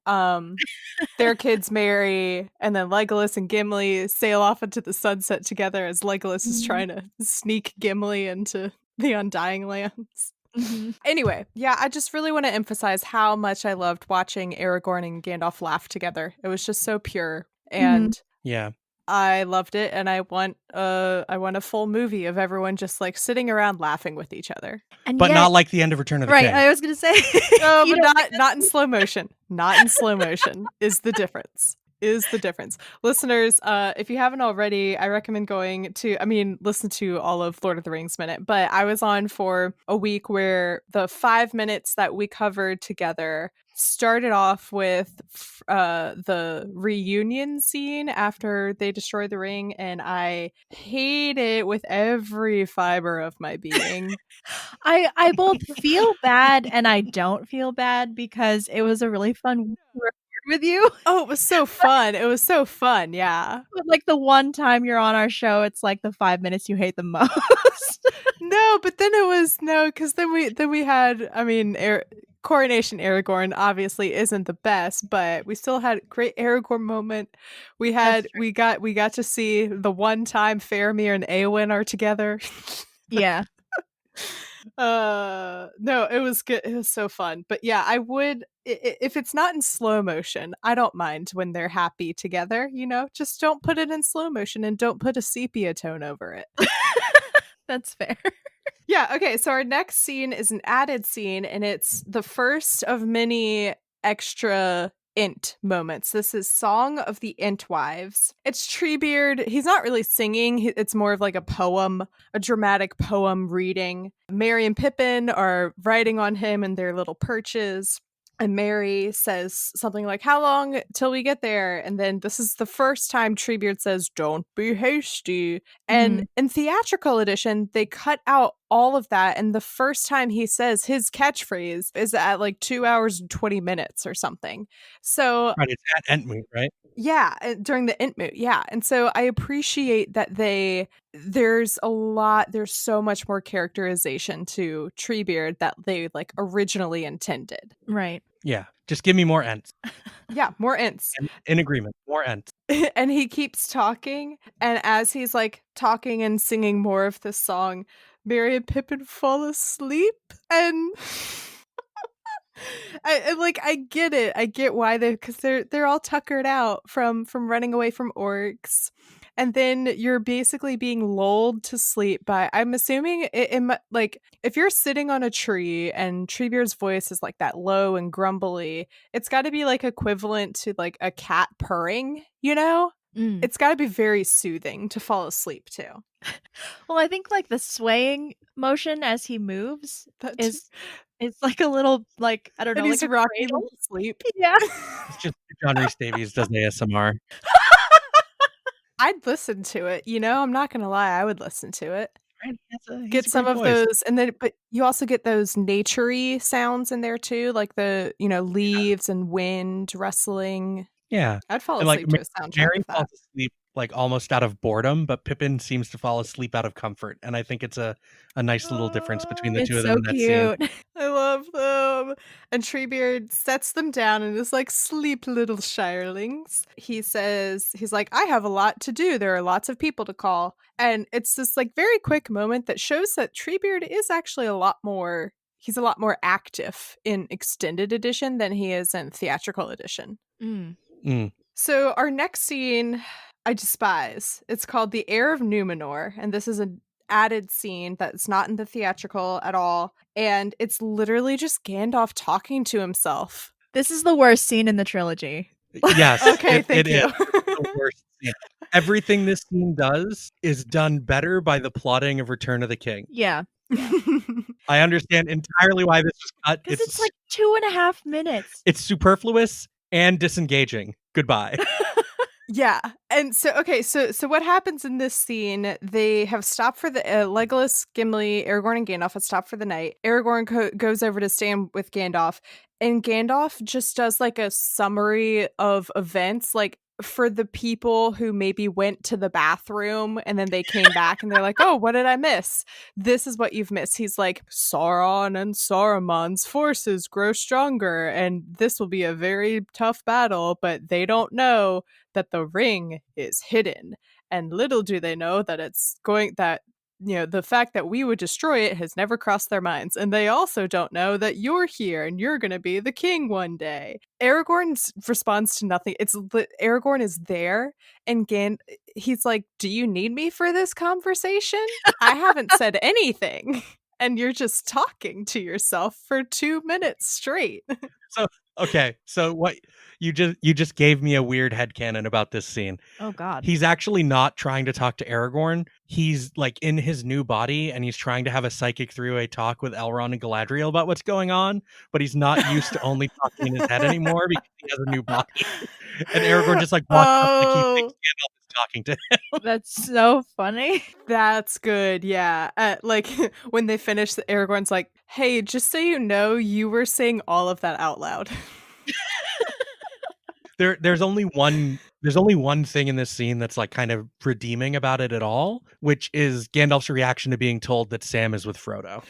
Their kids marry, and then Legolas and Gimli sail off into the sunset together as Legolas is trying to sneak Gimli into the Undying Lands. Anyway, yeah, I just really want to emphasize how much I loved watching Aragorn and Gandalf laugh together. It was just so pure, and yeah, I loved it. And I want a full movie of everyone just like sitting around laughing with each other, but not like the end of Return of the King. Right, I was gonna say, but not in slow motion. Not in slow motion is the difference. Listeners, if you haven't already, I recommend listen to all of Lord of the Rings Minute, but I was on for a week where the 5 minutes that we covered together started off with the reunion scene after they destroy the ring, and I hate it with every fiber of my being. I both feel bad and I don't feel bad because it was a really fun record with you. Oh, it was so fun. Yeah. But like the one time you're on our show, it's like the 5 minutes you hate the most. No, but then it was because then we had, Coronation Aragorn obviously isn't the best, but we still had a great Aragorn moment. We got to see the one time Faramir and Eowyn are together. Yeah. No, it was good. It was so fun. But yeah, I would, if it's not in slow motion, I don't mind when they're happy together, just don't put it in slow motion and don't put a sepia tone over it. That's fair. Yeah, okay, so our next scene is an added scene, and it's the first of many extra Ent moments. This is Song of the Entwives. It's Treebeard. He's not really singing. It's more of like a poem, a dramatic poem reading. Merry and Pippin are riding on him in their little perches. And Merry says something like, how long till we get there? And then this is the first time Treebeard says, don't be hasty. And in theatrical edition, they cut out all of that. And the first time he says his catchphrase is at like 2 hours and 20 minutes or something. So right, it's at Entmoot, right? Yeah, during the Entmoot, yeah. And so I appreciate that there's so much more characterization to Treebeard that they like originally intended. Right. Yeah, just give me more Ents. Yeah, more Ents. In agreement, more Ents. And he keeps talking, and as he's like talking and singing more of this song, Merry and Pippin fall asleep, and I get it. I get why because they're all tuckered out from running away from orcs, and then you're basically being lulled to sleep by. I'm assuming like if you're sitting on a tree and Treebeard's voice is like that low and grumbly, it's got to be like equivalent to like a cat purring. It's got to be very soothing to fall asleep to. Well, I think like the swaying motion as he moves it's like a little, like, I don't know, he's like a rocking cradle. to sleep. Yeah. It's just John Rhys Davies does ASMR. I'd listen to it, I'm not gonna lie, I would listen to it. Right. Get some of those, and then but you also get those nature-y sounds in there too, like the leaves and wind rustling. Yeah, I'd fall and asleep to a soundtrack Mary of that. falls asleep like almost out of boredom, but Pippin seems to fall asleep out of comfort. And I think it's a nice little difference between the two It's of them so in that scene. cute. I love them. And Treebeard sets them down and is like, sleep, little shirelings. He says, he's like, I have a lot to do. There are lots of people to call. And it's this like very quick moment that shows that Treebeard is actually he's a lot more active in extended edition than he is in theatrical edition. Mm. So our next scene, I despise. It's called The Heir of Numenor, and this is an added scene that's not in the theatrical at all, and it's literally just Gandalf talking to himself. This is the worst scene in the trilogy. Yes. Okay, thank it you. is. It's the worst scene. Everything this scene does is done better by the plotting of Return of the King. Yeah. I understand entirely why this was cut. Because it's like 2.5 minutes. It's superfluous and disengaging. Goodbye. Yeah. And so, okay, so what happens in this scene, they have stopped for the Legolas, Gimli, Aragorn, and Gandalf have stopped for the night. Aragorn goes over to stand with Gandalf, and Gandalf just does like a summary of events, like for the people who maybe went to the bathroom and then they came back and they're like, oh, what did I miss? This is what you've missed. He's like, Sauron and Saruman's forces grow stronger, and this will be a very tough battle, but they don't know that the ring is hidden, and little do they know that the fact that we would destroy it has never crossed their minds, and they also don't know that you're here and you're going to be the king one day. Aragorn responds to nothing. Aragorn is there, and he's like, do you need me for this conversation? I haven't said anything. And you're just talking to yourself for 2 minutes straight. So what you just gave me a weird headcanon about this scene. Oh God. He's actually not trying to talk to Aragorn. He's like in his new body and he's trying to have a psychic three-way talk with Elrond and Galadriel about what's going on, but he's not used to only talking in his head anymore because he has a new body. And Aragorn just like walks up like he thinks Gandalf is talking to him. That's so funny. That's good, yeah. Like when they finish, Aragorn's like, hey, just so you know, you were saying all of that out loud. There's only one thing in this scene that's like kind of redeeming about it at all, which is Gandalf's reaction to being told that Sam is with Frodo.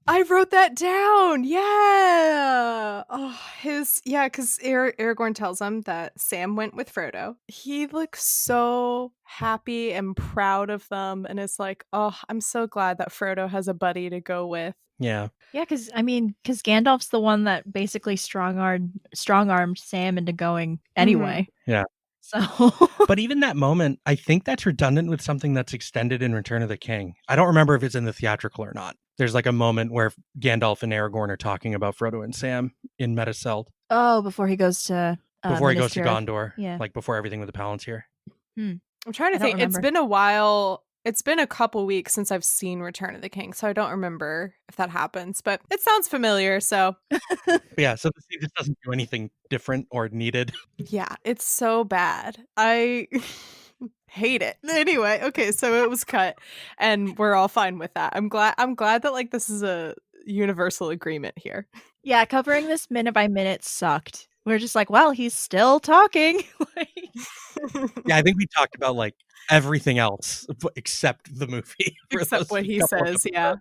I wrote that down. Yeah. Oh, because Aragorn tells him that Sam went with Frodo. He looks so happy and proud of them, and it's like, oh, I'm so glad that Frodo has a buddy to go with. Yeah. Yeah, because Gandalf's the one that basically strong-armed Sam into going anyway. Yeah. So, but even that moment, I think that's redundant with something that's extended in Return of the King. I don't remember if it's in the theatrical or not. There's like a moment where Gandalf and Aragorn are talking about Frodo and Sam in Mediceld. Oh, before he goes to Gondor. Yeah. Like before everything with the Palantir. I'm trying to think. Remember. It's been a while. It's been a couple weeks since I've seen Return of the King, so I don't remember if that happens, but it sounds familiar, so. Yeah, so the scene just doesn't do anything different or needed. Yeah, it's so bad. I hate it. Anyway, okay, so it was cut, and we're all fine with that. I'm glad that like this is a universal agreement here. Yeah, covering this minute by minute sucked. We're just like, well, he's still talking. Yeah, I think we talked about like everything else except the movie. Except what he says, yeah.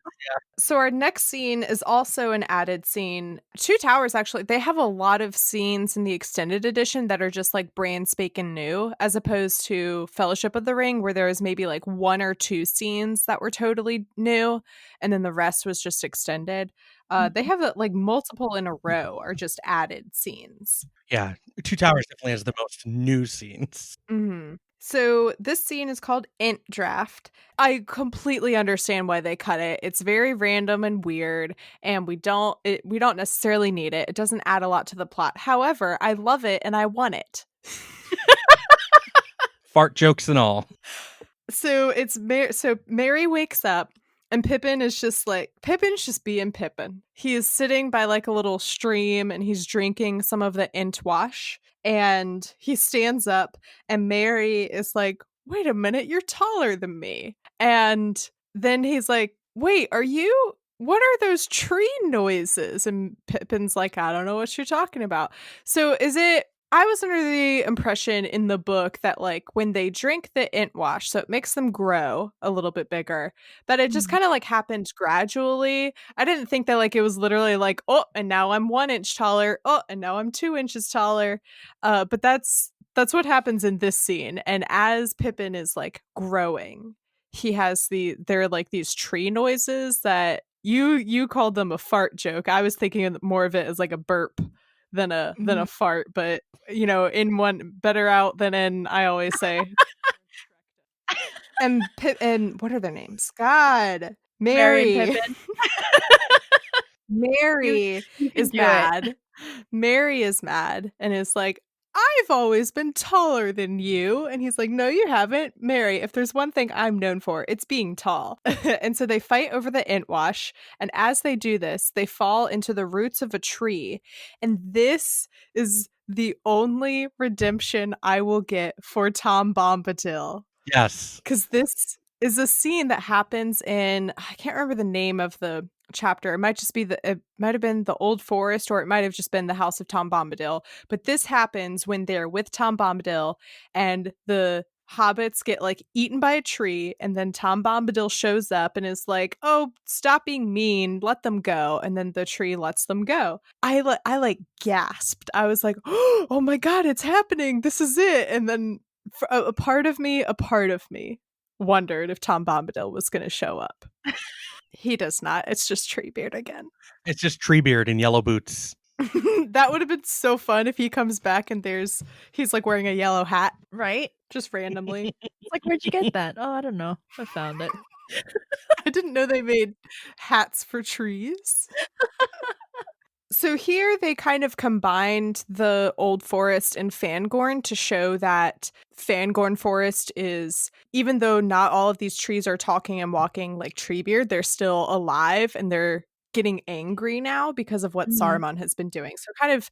So our next scene is also an added scene. Two Towers, actually, they have a lot of scenes in the extended edition that are just like brand spanking new, as opposed to Fellowship of the Ring, where there was maybe like 1 or 2 scenes that were totally new, and then the rest was just extended. They have like multiple in a row are just added scenes. Yeah, Two Towers definitely has the most new scenes. Mm-hmm. So this scene is called Int Draft. I completely understand why they cut it. It's very random and weird, and we don't necessarily need it. It doesn't add a lot to the plot. However, I love it and I want it. Fart jokes and all. So it's Mary wakes up, and Pippin's just being Pippin. He is sitting by like a little stream and he's drinking some of the Int Wash. And he stands up, and Mary is like, wait a minute, you're taller than me. And then he's like, wait, what are those tree noises? And Pippin's like, I don't know what you're talking about. So is it I was under the impression in the book that, like, when they drink the int wash, so it makes them grow a little bit bigger, that it just kind of like happened gradually. I didn't think that like it was literally like, oh, and now I'm 1 inch taller. Oh, and now I'm 2 inches taller. But that's what happens in this scene. And as Pippin is like growing, he has there are like these tree noises that you called them a fart joke. I was thinking more of it as like a burp than a fart, but you know, in one better out than in, I always say. And what are their names? God, Mary and Mary. Pippin. Mary You can is do mad. Mary is mad and is like, I've always been taller than you. And he's like, no, you haven't. Mary, if there's one thing I'm known for, it's being tall. And so they fight over the int wash. And as they do this, they fall into the roots of a tree. And this is the only redemption I will get for Tom Bombadil. Yes. Because this is a scene that happens in, I can't remember the name of the chapter. It might just be it might have been the Old Forest, or it might have just been the House of Tom Bombadil. But this happens when they're with Tom Bombadil and the hobbits get like eaten by a tree, and then Tom Bombadil shows up and is like, oh, stop being mean, let them go. And then the tree lets them go. I like gasped. I was like, oh my god, it's happening, this is it. And then a part of me wondered if Tom Bombadil was going to show up. He does not. It's just Treebeard again. It's just Treebeard in yellow boots. That would have been so fun if he comes back and he's like wearing a yellow hat, right? just randomly. It's like, where'd you get that? Oh, I don't know. I found it. I didn't know they made hats for trees. So here they kind of combined the Old Forest and Fangorn to show that Fangorn Forest is, even though not all of these trees are talking and walking like Treebeard, they're still alive and they're getting angry now because of what Saruman has been doing. So kind of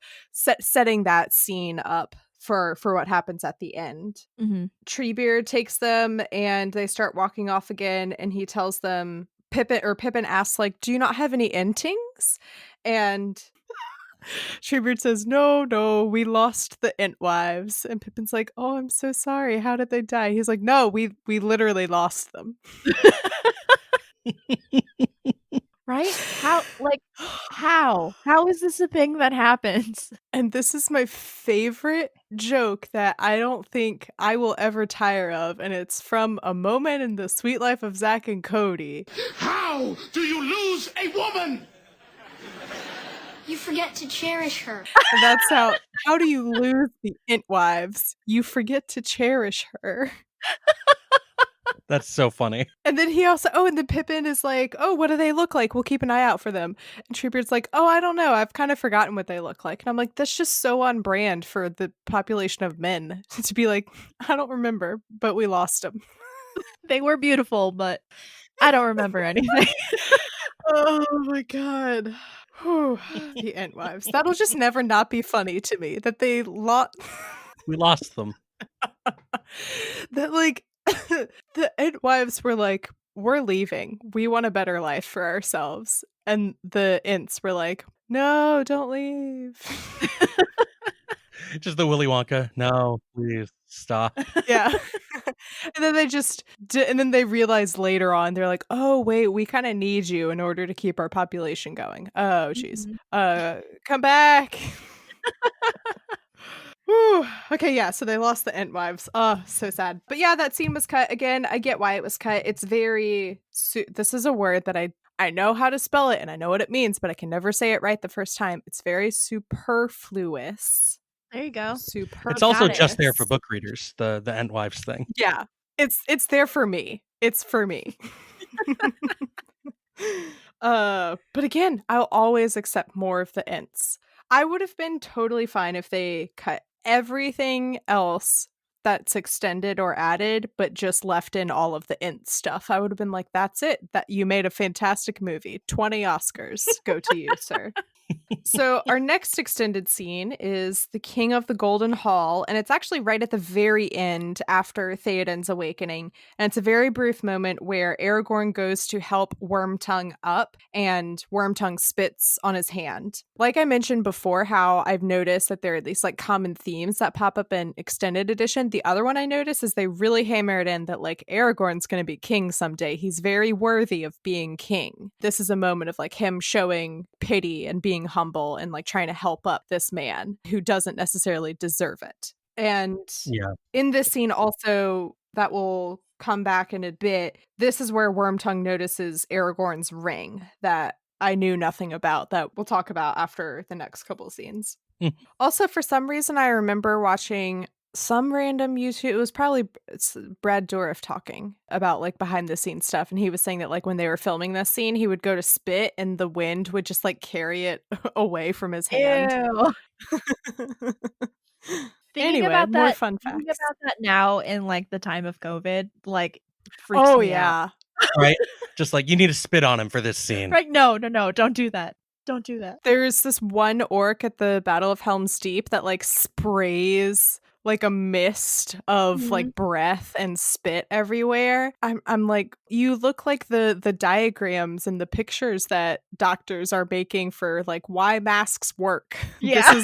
setting that scene up for what happens at the end. Treebeard takes them and they start walking off again, and he tells them, Pippin asks, like, do you not have any intings? And Treebeard says, no, we lost the Entwives. And Pippin's like, oh, I'm so sorry. How did they die? He's like, no, we literally lost them. Right? How is this a thing that happens? And this is my favorite joke that I don't think I will ever tire of. And it's from A Moment in the Sweet Life of Zack and Cody. How do you lose a woman? You forget to cherish her. And that's how do you lose the Entwives? You forget to cherish her. That's so funny. And then he also, and then Pippin is like, oh, what do they look like? We'll keep an eye out for them. And Treebeard's like, oh, I don't know. I've kind of forgotten what they look like. And I'm like, that's just so on brand for the population of men to be like, I don't remember, but we lost them. They were beautiful, but I don't remember anything. Oh my god. Whew. The Entwives. That'll just never not be funny to me that they we lost them. That like the Entwives were like, we're leaving. We want a better life for ourselves. And the Ints were like, no, don't leave. Just the Willy Wonka. No, please stop. Yeah. And then and then they realized later on, they're like, oh, wait, we kind of need you in order to keep our population going. Oh, geez. Come back. Whew. Okay, yeah, so they lost the Entwives. Oh, so sad. But yeah, that scene was cut. Again, I get why it was cut. It's very... this is a word that I know how to spell it, and I know what it means, but I can never say it right the first time. It's very superfluous. There you go. It's also just there for book readers, the Entwives thing. Yeah, it's there for me. It's for me. But again, I'll always accept more of the Ents. I would have been totally fine if they cut everything else that's extended or added, but just left in all of the Ent stuff. I would have been like, that's it. That you made a fantastic movie. 20 Oscars go to you, sir. So our next extended scene is the King of the Golden Hall, and it's actually right at the very end after Theoden's awakening. And it's a very brief moment where Aragorn goes to help Wormtongue up, and Wormtongue spits on his hand. Like I mentioned before, how I've noticed that there are these like common themes that pop up in extended edition. The other one I noticed is they really hammer it in that like Aragorn's going to be king someday. He's very worthy of being king. This is a moment of like him showing pity and being humble and like trying to help up this man who doesn't necessarily deserve it. And in this scene also, that will come back in a bit, this is where Wormtongue notices Aragorn's ring that I knew nothing about, that we'll talk about after the next couple scenes. Also, for some reason, I remember watching some random YouTube, it was probably Brad Dourif talking about like behind the scenes stuff, and he was saying that like when they were filming this scene, he would go to spit and the wind would just like carry it away from his hand. Thinking Anyway, about more that, fun thinking facts. about that now in like the time of COVID, like freaks Oh me out. yeah. Right? Just like you need to spit on him for this scene. Right? No, don't do that. Don't do that. There's this one orc at the Battle of Helm's Deep that like sprays like a mist of like breath and spit everywhere. I'm like, you look like the diagrams and the pictures that doctors are making for like why masks work. Yeah.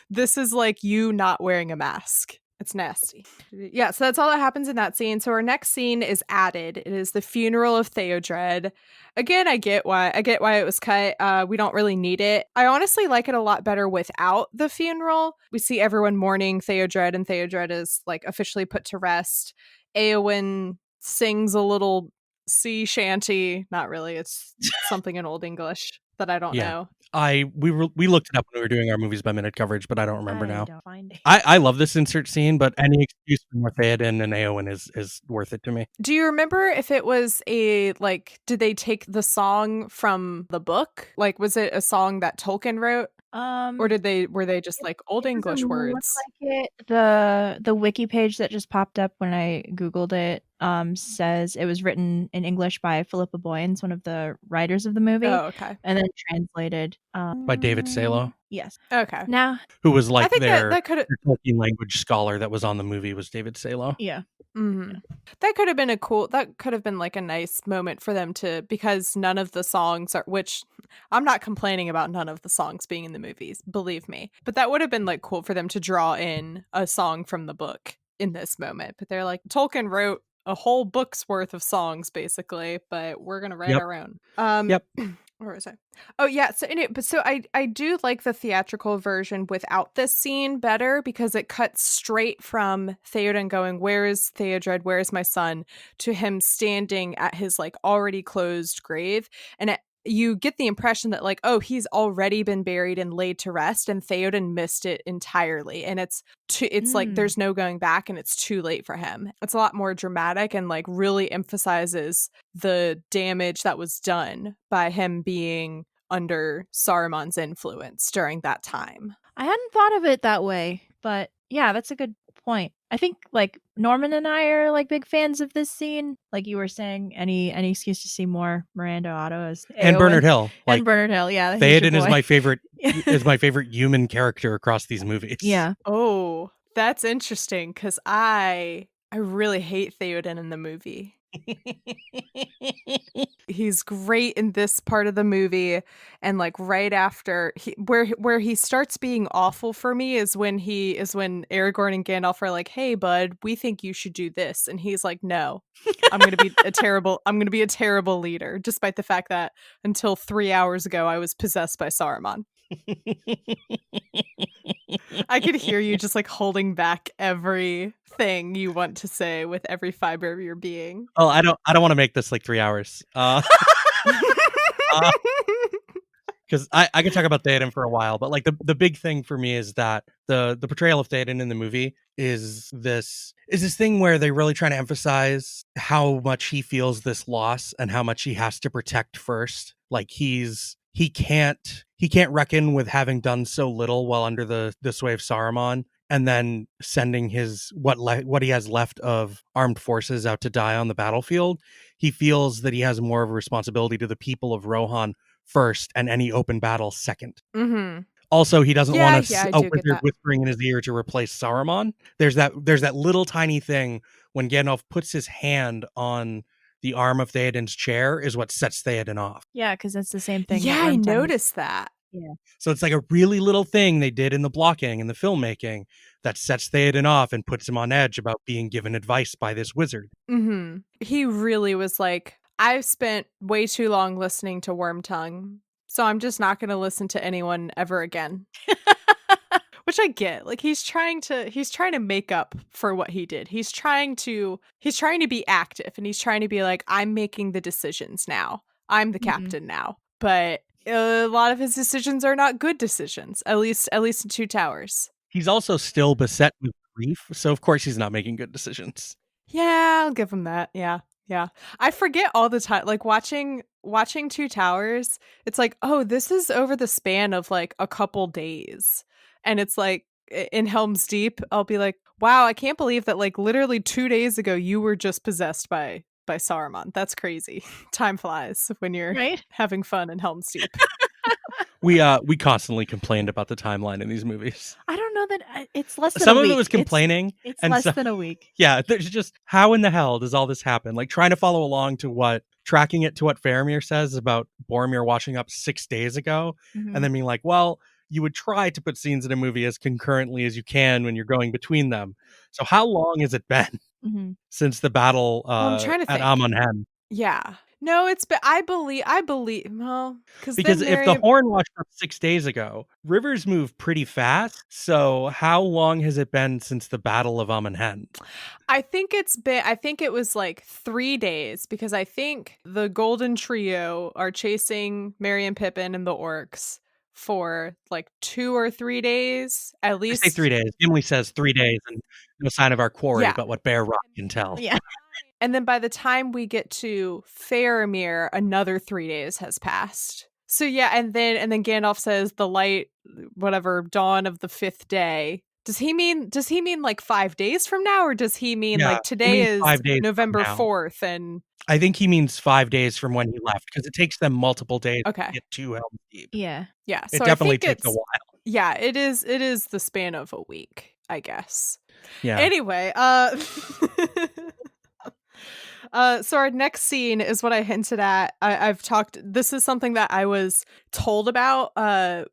This is like you not wearing a mask. It's nasty. Yeah, so that's all that happens in that scene. So our next scene is added. It is the funeral of Theodred. Again, I get why it was cut. We don't really need it. I honestly like it a lot better without the funeral. We see everyone mourning Theodred, and Theodred is like officially put to rest. Éowyn sings a little sea shanty. Not really. It's something in Old English that I don't know. We looked it up when we were doing our movies by minute coverage, but I don't remember now. Don't find it. I love this insert scene, but any excuse for more Theoden and Éowyn is worth it to me. Do you remember if it was a like? Did they take the song from the book? Like, was it a song that Tolkien wrote, or were they just like Old English words? Looks like it. The wiki page that just popped up when I googled it says it was written in English by Philippa Boyens, one of the writers of the movie. Oh, okay. And then translated By David Salo? Yes. Okay. Now, who was like I think their Tolkien language scholar that was on the movie was David Salo. Yeah. Mm-hmm. That could have been like a nice moment for them to, because none of the songs are, which I'm not complaining about none of the songs being in the movies, believe me, but that would have been like cool for them to draw in a song from the book in this moment. But they're like, Tolkien wrote a whole book's worth of songs basically, but we're gonna write our own. Where was I? Oh yeah. So I do like the theatrical version without this scene better, because it cuts straight from Theoden going, "Where is Theodred? Where is my son?" to him standing at his like already closed grave, and you get the impression that like, oh, he's already been buried and laid to rest, and Theoden missed it entirely, and it's like there's no going back, and it's too late for him. It's a lot more dramatic and like really emphasizes the damage that was done by him being under Saruman's influence during that time. I hadn't thought of it that way, but yeah, that's a good point. I think like Norman and I are like big fans of this scene. Like you were saying, any excuse to see more Miranda Otto as and Éowyn. Bernard Hill. And Bernard Hill, yeah. Theoden is my favorite human character across these movies. Yeah. Oh, that's interesting, because I really hate Theoden in the movie. He's great in this part of the movie, and like right after where he starts being awful for me is when Aragorn and Gandalf are like, "Hey bud, we think you should do this," and he's like, "No, I'm gonna be a terrible leader," despite the fact that until 3 hours ago I was possessed by Saruman. I could hear you just like holding back everything you want to say with every fiber of your being. Oh, I don't want to make this like 3 hours. Because I could talk about Theoden for a while, but like the big thing for me is that the portrayal of Theoden in the movie is this thing where they're really trying to emphasize how much he feels this loss and how much he has to protect first. Like he can't reckon with having done so little while under the sway of Saruman, and then sending his what he has left of armed forces out to die on the battlefield. He feels that he has more of a responsibility to the people of Rohan first and any open battle second. Mm-hmm. Also, he doesn't want I a do get wizard that. whispering in his ear to replace Saruman. There's that little tiny thing when Gandalf puts his hand on the arm of Theoden's chair is what sets Theoden off. Yeah, because that's the same thing. Yeah, that I Wormtongue- noticed that. Yeah. So it's like a really little thing they did in the blocking and the filmmaking that sets Theoden off and puts him on edge about being given advice by this wizard. Mm-hmm. He really was like, I've spent way too long listening to Wormtongue, so I'm just not going to listen to anyone ever again. Which I get. Like he's trying to make up for what he did. He's trying to be active, and he's trying to be like, I'm making the decisions now. I'm the captain now. But a lot of his decisions are not good decisions. At least in Two Towers. He's also still beset with grief, so of course he's not making good decisions. Yeah, I'll give him that. Yeah. I forget all the time. Like watching Two Towers, it's like, oh, this is over the span of like a couple days. And it's like in Helm's Deep, I'll be like, wow, I can't believe that like literally 2 days ago you were just possessed by Saruman. That's crazy. Time flies when you're having fun in Helm's Deep. We constantly complained about the timeline in these movies. I don't know that it's less than Some a of week. it was complaining. It's and less than a week. Yeah, there's just how in the hell does all this happen? Like trying to follow along to tracking it to what Faramir says about Boromir washing up 6 days ago, and then being like, well, you would try to put scenes in a movie as concurrently as you can when you're going between them. So how long has it been since the battle I'm trying to at think. Amon Hen? Yeah. No, it's but I believe well because if the horn washed up 6 days ago, rivers move pretty fast. So how long has it been since the Battle of Amon Hen? I think it was like 3 days, because I think the Golden Trio are chasing Merry and Pippin and the orcs for like 2 or 3 days at least. I say 3 days. Gimli says 3 days and no sign of our quarry, but what Bear Rock can tell. Yeah. And then by the time we get to Faramir, another 3 days has passed. So yeah, and then Gandalf says the light, whatever, dawn of the 5th day. Does he mean like 5 days from now, or does he mean like today is November 4th? And I think he means 5 days from when he left, because it takes them multiple days to get to Helm's Deep. Yeah. Yeah. So it definitely takes a while. Yeah, it is the span of a week, I guess. Yeah. Anyway, so our next scene is what I hinted at. This is something that I was told about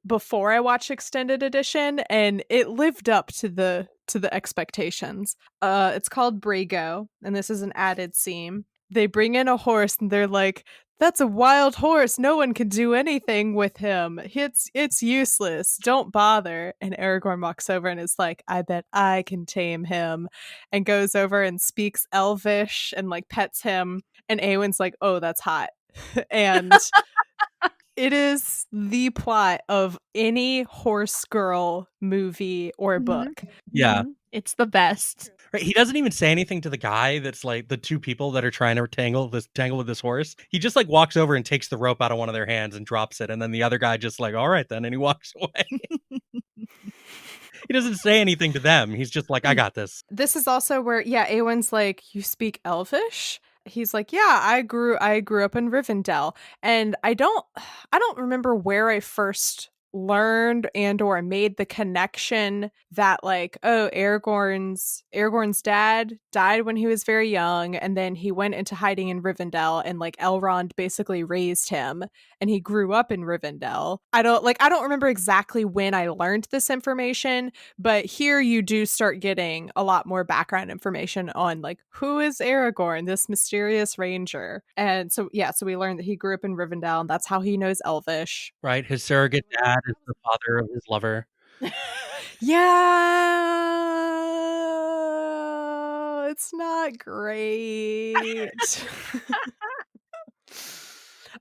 before I watched Extended Edition, and it lived up to the expectations. It's called Brago, and this is an added scene. They bring in a horse, and they're like, "That's a wild horse. No one can do anything with him. It's useless. Don't bother." And Aragorn walks over and is like, "I bet I can tame him," and goes over and speaks Elvish and like pets him. And Eowyn's like, "Oh, that's hot." And it is the plot of any horse girl movie or book. Yeah. It's the best. Right. He doesn't even say anything to the guy that's like the two people that are trying to tangle with this horse. He just like walks over and takes the rope out of one of their hands and drops it. And then the other guy just like, all right then. And he walks away. He doesn't say anything to them. He's just like, I got this. This is also where, Eowyn's like, "You speak Elvish?" He's like, "Yeah, I grew up in Rivendell." And I don't remember where I first learned and or made the connection that like, oh, Aragorn's dad died when he was very young, and then he went into hiding in Rivendell, and like Elrond basically raised him and he grew up in Rivendell. I don't remember exactly when I learned this information, but here you do start getting a lot more background information on like, who is Aragorn, this mysterious ranger. And so we learned that he grew up in Rivendell, and that's how he knows Elvish. Right. His surrogate dad is the father of his lover. Yeah, it's not great.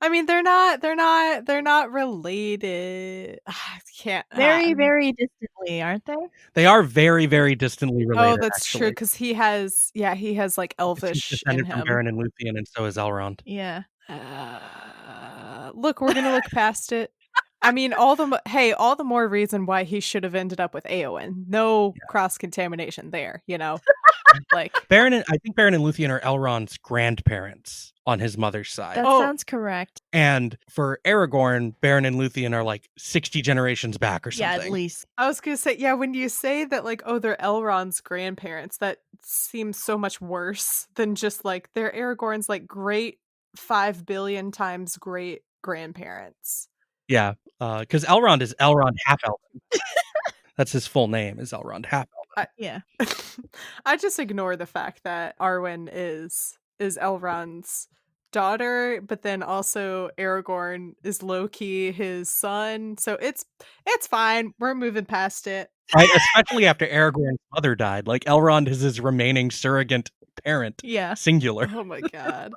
I mean, they're not related. I can't. Very, very distantly, aren't they? They are very, very distantly related. Oh, that's true, because he has like Elvish He's in descended him. from Beren and Luthien, and so is Elrond. Yeah. Look, we're gonna look past it. I mean, all the more reason why he should have ended up with Eowyn. No cross contamination there, you know. Like I think Beren and Luthien are Elrond's grandparents. on his mother's side. That sounds correct. And for Aragorn, Beren and Luthien are like 60 generations back or something. Yeah, at least. I was gonna say, yeah, when you say that, like, oh, they're Elrond's grandparents, that seems so much worse than just like they're Aragorn's like great 5 billion times great grandparents. Yeah, because Elrond is Elrond Half-Elf. That's his full name, is Elrond Half-Elf. Yeah. I just ignore the fact that Arwen is Elrond's daughter, but then also Aragorn is low-key his son. So it's fine. We're moving past it. Right, especially after Aragorn's mother died. Like Elrond is his remaining surrogate parent. Yeah. Singular. Oh my god.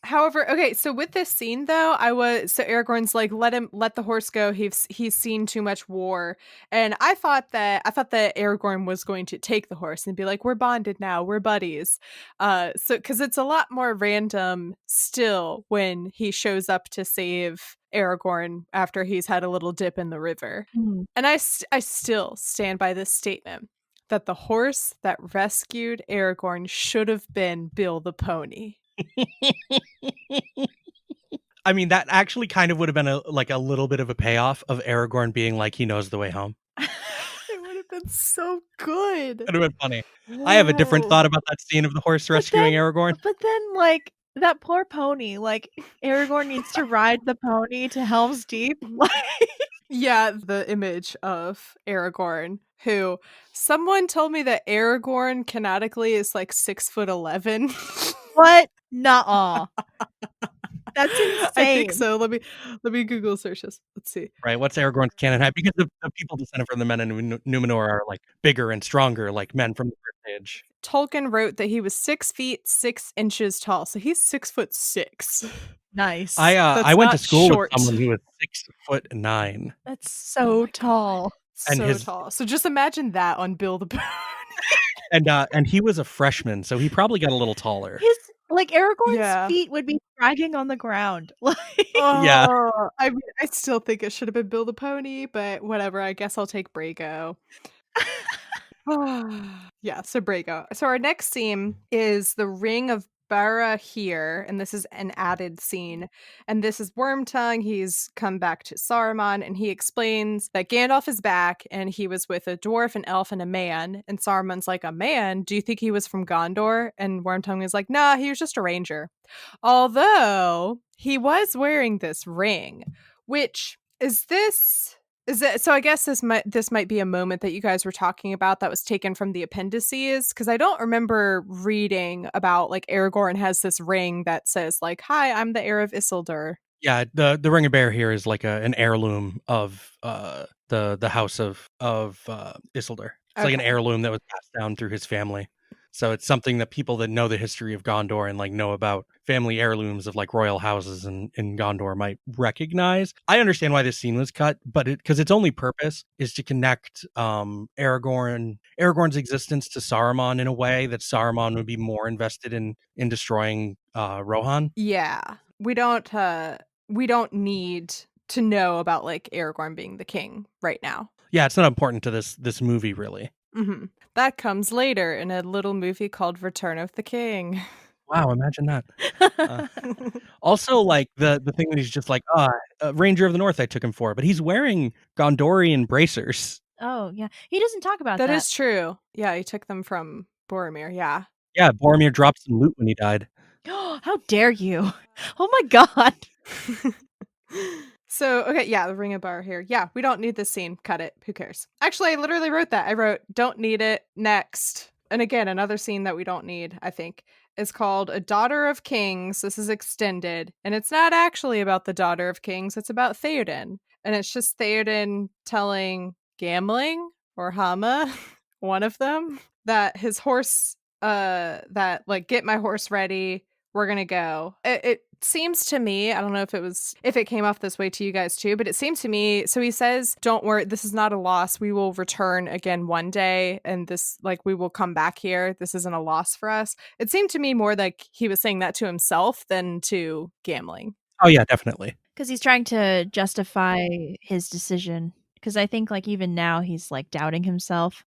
However, okay, so with this scene though, Aragorn's like, let the horse go. He's seen too much war. And I thought that Aragorn was going to take the horse and be like, we're bonded now, we're buddies. So because it's a lot more random still when he shows up to save Aragorn after he's had a little dip in the river. Mhm. And I still stand by this statement that the horse that rescued Aragorn should have been Bill the pony. I mean, that actually kind of would have been a little bit of a payoff of Aragorn being like, he knows the way home. It would have been so good. It would have been funny. I have a different thought about that scene of the horse rescuing Aragorn. But then, like, that poor pony, like, Aragorn needs to ride the pony to Helm's Deep. Yeah, the image of Aragorn, who someone told me that Aragorn canonically is like 6'11". What? Nuh-uh. That's insane. I think so. Let me Google search this. Let's see. Right, what's Aragorn's canon height? Because the people descended from the men in Numenor are like bigger and stronger, like men from the first age. Tolkien wrote that he was 6 feet 6 inches tall, so he's 6'6". Nice. I went to not school short. with someone who was 6'9". That's so tall. And So his- tall. So just imagine that on Bill the Pony. And he was a freshman, so he probably got a little taller. Aragorn's Yeah. feet would be dragging on the ground. Yeah. I mean, I still think it should have been Bill the Pony, but whatever. I guess I'll take Brago. Yeah, so Brago. So our next scene is the Ring of Barahir, and this is an added scene. And this is Wormtongue. He's come back to Saruman, and he explains that Gandalf is back, and he was with a dwarf, an elf, and a man. And Saruman's like, a man? Do you think he was from Gondor? And Wormtongue is like, nah, he was just a ranger. Although he was wearing this ring, which is this... So I guess this might be a moment that you guys were talking about that was taken from the appendices, because I don't remember reading about like Aragorn has this ring that says like, "Hi, I'm the heir of Isildur." Yeah, the Ring of Bear here is like an heirloom of the house of Isildur. It's like an Okay. heirloom that was passed down through his family. So it's something that people that know the history of Gondor and like know about family heirlooms of like royal houses in Gondor might recognize. I understand why this scene was cut, but because its only purpose is to connect Aragorn's existence to Saruman in a way that Saruman would be more invested in destroying Rohan. Yeah, we don't need to know about like Aragorn being the king right now. Yeah, it's not important to this movie really. Mm-hmm. That comes later in a little movie called Return of the King. Wow, imagine that. Also, like the thing that he's just like, Ranger of the North I took him for, but he's wearing Gondorian bracers. Oh, yeah. He doesn't talk about that. That is true. Yeah, he took them from Boromir. Yeah. Yeah, Boromir dropped some loot when he died. How dare you? Oh my god. So, okay, yeah, the Ring of Barahir. Yeah, we don't need this scene. Cut it. Who cares? Actually, I literally wrote that. I wrote, don't need it. Next. And again, another scene that we don't need, I think, is called A Daughter of Kings. This is extended. And it's not actually about the Daughter of Kings. It's about Theoden. And it's just Theoden telling Gambling or Hama, one of them, that his horse, that like, get my horse ready. We're going to go. It seems to me, I don't know if it came off this way to you guys too, but it seems to me, so he says, don't worry, this is not a loss. We will return again one day, and this, like, we will come back here. This isn't a loss for us. It seemed to me more like he was saying that to himself than to Gambling. Oh yeah, definitely. Because he's trying to justify his decision. Because I think like even now he's like doubting himself.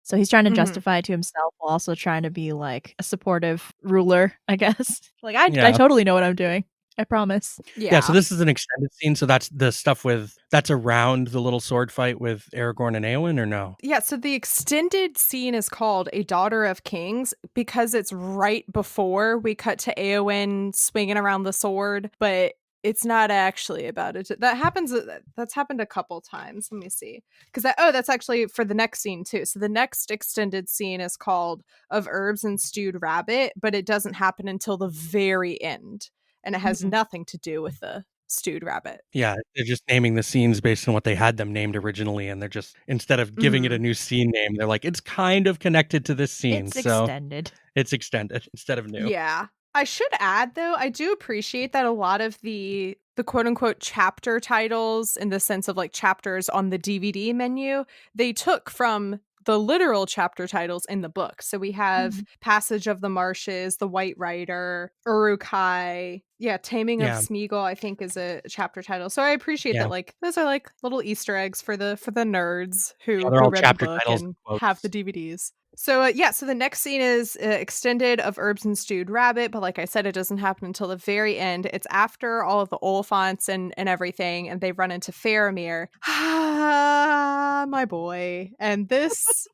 So he's trying to Mhm. justify it to himself while also trying to be like a supportive ruler, I guess. Like, I Yeah. totally know what I'm doing. I promise. Yeah, so this is an extended scene. So that's the stuff that's around the little sword fight with Aragorn and Eowyn, or no? Yeah, so the extended scene is called A Daughter of Kings because it's right before we cut to Eowyn swinging around the sword, but it's not actually about it. That's happened a couple times. Let me see. That's actually for the next scene too. So the next extended scene is called Of Herbs and Stewed Rabbit, but it doesn't happen until the very end. And it has nothing to do with the stewed rabbit. Yeah, they're just naming the scenes based on what they had them named originally, and they're just, instead of giving it a new scene name, they're like, it's kind of connected to this scene. It's so extended. it's extended instead of new. Yeah. I should add, though, I do appreciate that a lot of the quote-unquote chapter titles, in the sense of like chapters on the DVD menu, they took from the literal chapter titles in the book. So we have Passage of the Marshes, The White Rider, Uruk-hai. Yeah, Taming of Smeagol, I think, is a chapter title. So I appreciate that. Like, those are like little Easter eggs for the nerds who they're all read chapter the book titles and and have the DVDs. So so the next scene is extended Of Herbs and Stewed Rabbit, but like I said, it doesn't happen until the very end. It's after all of the Oliphants and everything, and they run into Faramir. My boy. And this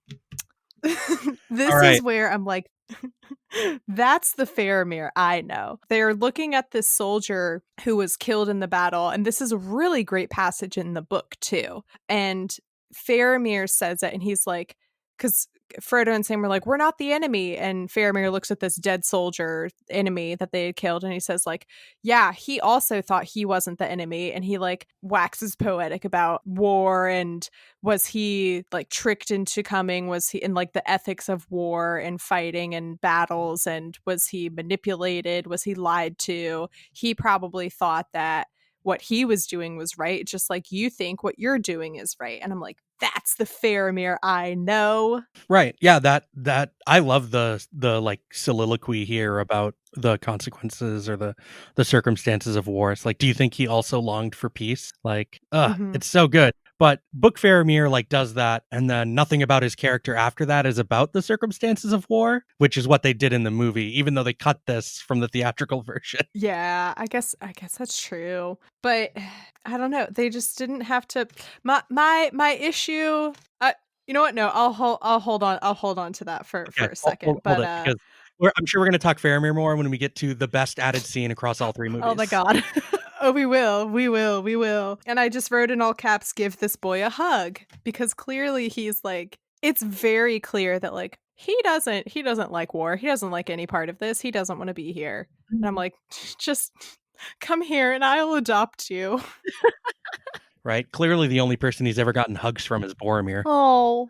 is where I'm like, that's the Faramir I know. They're looking at this soldier who was killed in the battle, and this is a really great passage in the book too. And Faramir says it, and he's like, because Frodo and Sam were like, we're not the enemy. And Faramir looks at this dead soldier enemy that they had killed, and he says like, yeah, he also thought he wasn't the enemy. And he like waxes poetic about war, and was he like tricked into coming? Was he in like the ethics of war and fighting and battles? And was he manipulated? Was he lied to? He probably thought that what he was doing was right, just like you think what you're doing is right. And I'm like, that's the Faramir I know. Right. Yeah, that I love the like soliloquy here about the consequences or the circumstances of war. It's like, do you think he also longed for peace? Like, it's so good. But Book Faramir like does that, and then nothing about his character after that is about the circumstances of war, which is what they did in the movie, even though they cut this from the theatrical version. Yeah, I guess that's true. But I don't know. They just didn't have to. My issue. You know what? No, I'll hold on. I'll hold on to that for a second. Hold it, because I'm sure we're going to talk Faramir more when we get to the best added scene across all three movies. Oh my god. Oh, we will. And I just wrote in all caps, give this boy a hug, because clearly he's like, it's very clear that like he doesn't like war. He doesn't like any part of this. He doesn't want to be here. And I'm like, just come here and I'll adopt you. Right? Clearly the only person he's ever gotten hugs from is Boromir. Oh.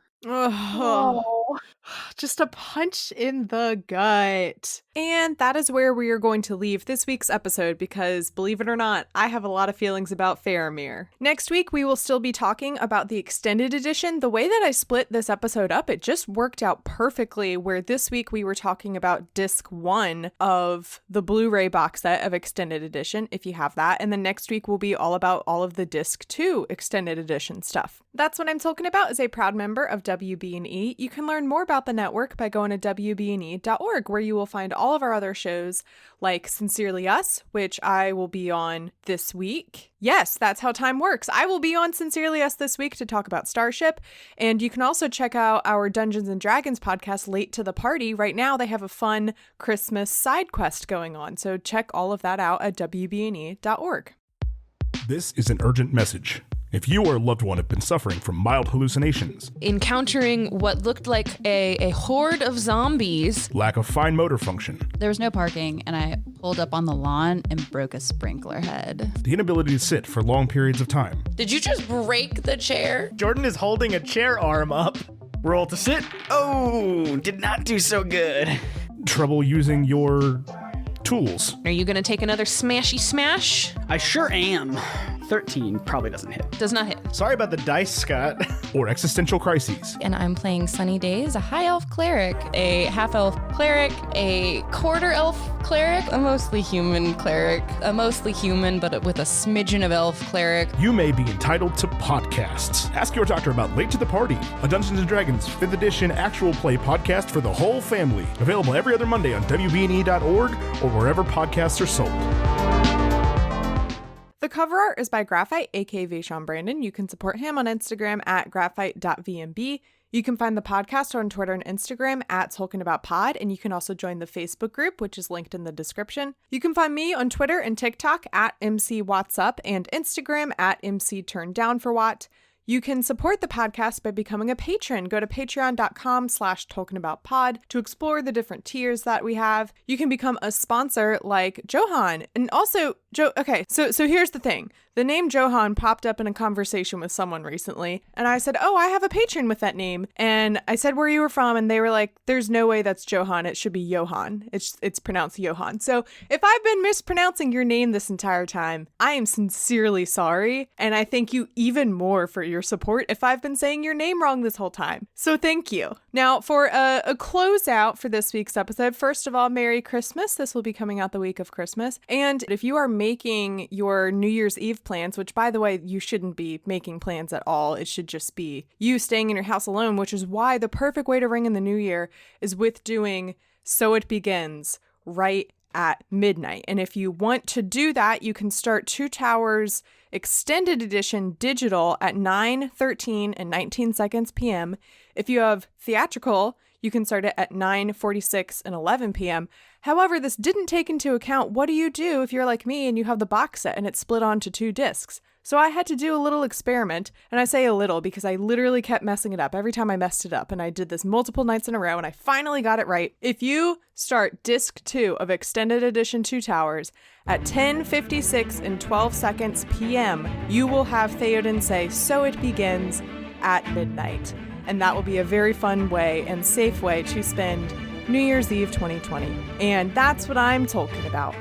Just a punch in the gut. And that is where we are going to leave this week's episode, because believe it or not, I have a lot of feelings about Faramir. Next week, we will still be talking about the extended edition. The way that I split this episode up, it just worked out perfectly, where this week we were talking about disc 1 of the Blu-ray box set of extended edition, if you have that. And then next week will be all about all of the disc 2 extended edition stuff. That's What I'm Talking About is a proud member of WB&E. You can learn more about the network by going to WB&E.org, where you will find all of our other shows like Sincerely Us, which I will be on this week. Yes, that's how time works. I will be on Sincerely Us this week to talk about Starship. And you can also check out our Dungeons and Dragons podcast, Late to the Party. Right now, they have a fun Christmas side quest going on. So check all of that out at WB&E.org. This is an urgent message. If you or a loved one have been suffering from mild hallucinations, encountering what looked like a horde of zombies, lack of fine motor function, there was no parking, and I pulled up on the lawn and broke a sprinkler head, the inability to sit for long periods of time. Did you just break the chair? Jordan is holding a chair arm up. Roll to sit. Oh, did not do so good. Trouble using your tools. Are you gonna take another smashy smash? I sure am. 13 probably doesn't hit. Does not hit. Sorry about the dice, Scott. Or existential crises. And I'm playing Sunny Days, a high elf cleric, a half elf cleric, a quarter elf cleric, a mostly human cleric, a mostly human but with a smidgen of elf cleric. You may be entitled to podcasts. Ask your doctor about Late to the Party, a Dungeons & Dragons 5th edition actual play podcast for the whole family. Available every other Monday on WBNE.org or wherever podcasts are sold. The cover art is by Graphite, aka Vaishon Brandon. You can support him on Instagram at graphite.vmb. You can find the podcast on Twitter and Instagram at TolkienAboutPod, and you can also join the Facebook group, which is linked in the description. You can find me on Twitter and TikTok at MCWattsUp and Instagram at MCTurnedDownForWatt. You can support the podcast by becoming a patron. Go to patreon.com/TolkienAboutPod to explore the different tiers that we have. You can become a sponsor like Johan. And also, okay, so here's the thing. The name Johan popped up in a conversation with someone recently, and I said, oh, I have a patron with that name. And I said where you were from, and they were like, there's no way that's Johan. It should be Johan. It's pronounced Johan. So if I've been mispronouncing your name this entire time, I am sincerely sorry, and I thank you even more for your support if I've been saying your name wrong this whole time. So thank you. Now, for a closeout for this week's episode, first of all, Merry Christmas. This will be coming out the week of Christmas. And if you are making your New Year's Eve plans, which by the way, you shouldn't be making plans at all. It should just be you staying in your house alone, which is why the perfect way to ring in the new year is with doing So It Begins right at midnight. And if you want to do that, you can start Two Towers Extended Edition digital at 9:13 and 19 seconds p.m. If you have theatrical, you can start it at 9:46 and 11 p.m. However, this didn't take into account what do you do if you're like me and you have the box set and it's split onto 2 discs. So I had to do a little experiment, and I say a little because I literally kept messing it up every time I messed it up, and I did this multiple nights in a row, and I finally got it right. If you start disc 2 of Extended Edition Two Towers at 10:56 and 12 seconds p.m., you will have Theoden say, "So it begins" at midnight. And that will be a very fun way and safe way to spend New Year's Eve 2020. And that's what I'm talking about.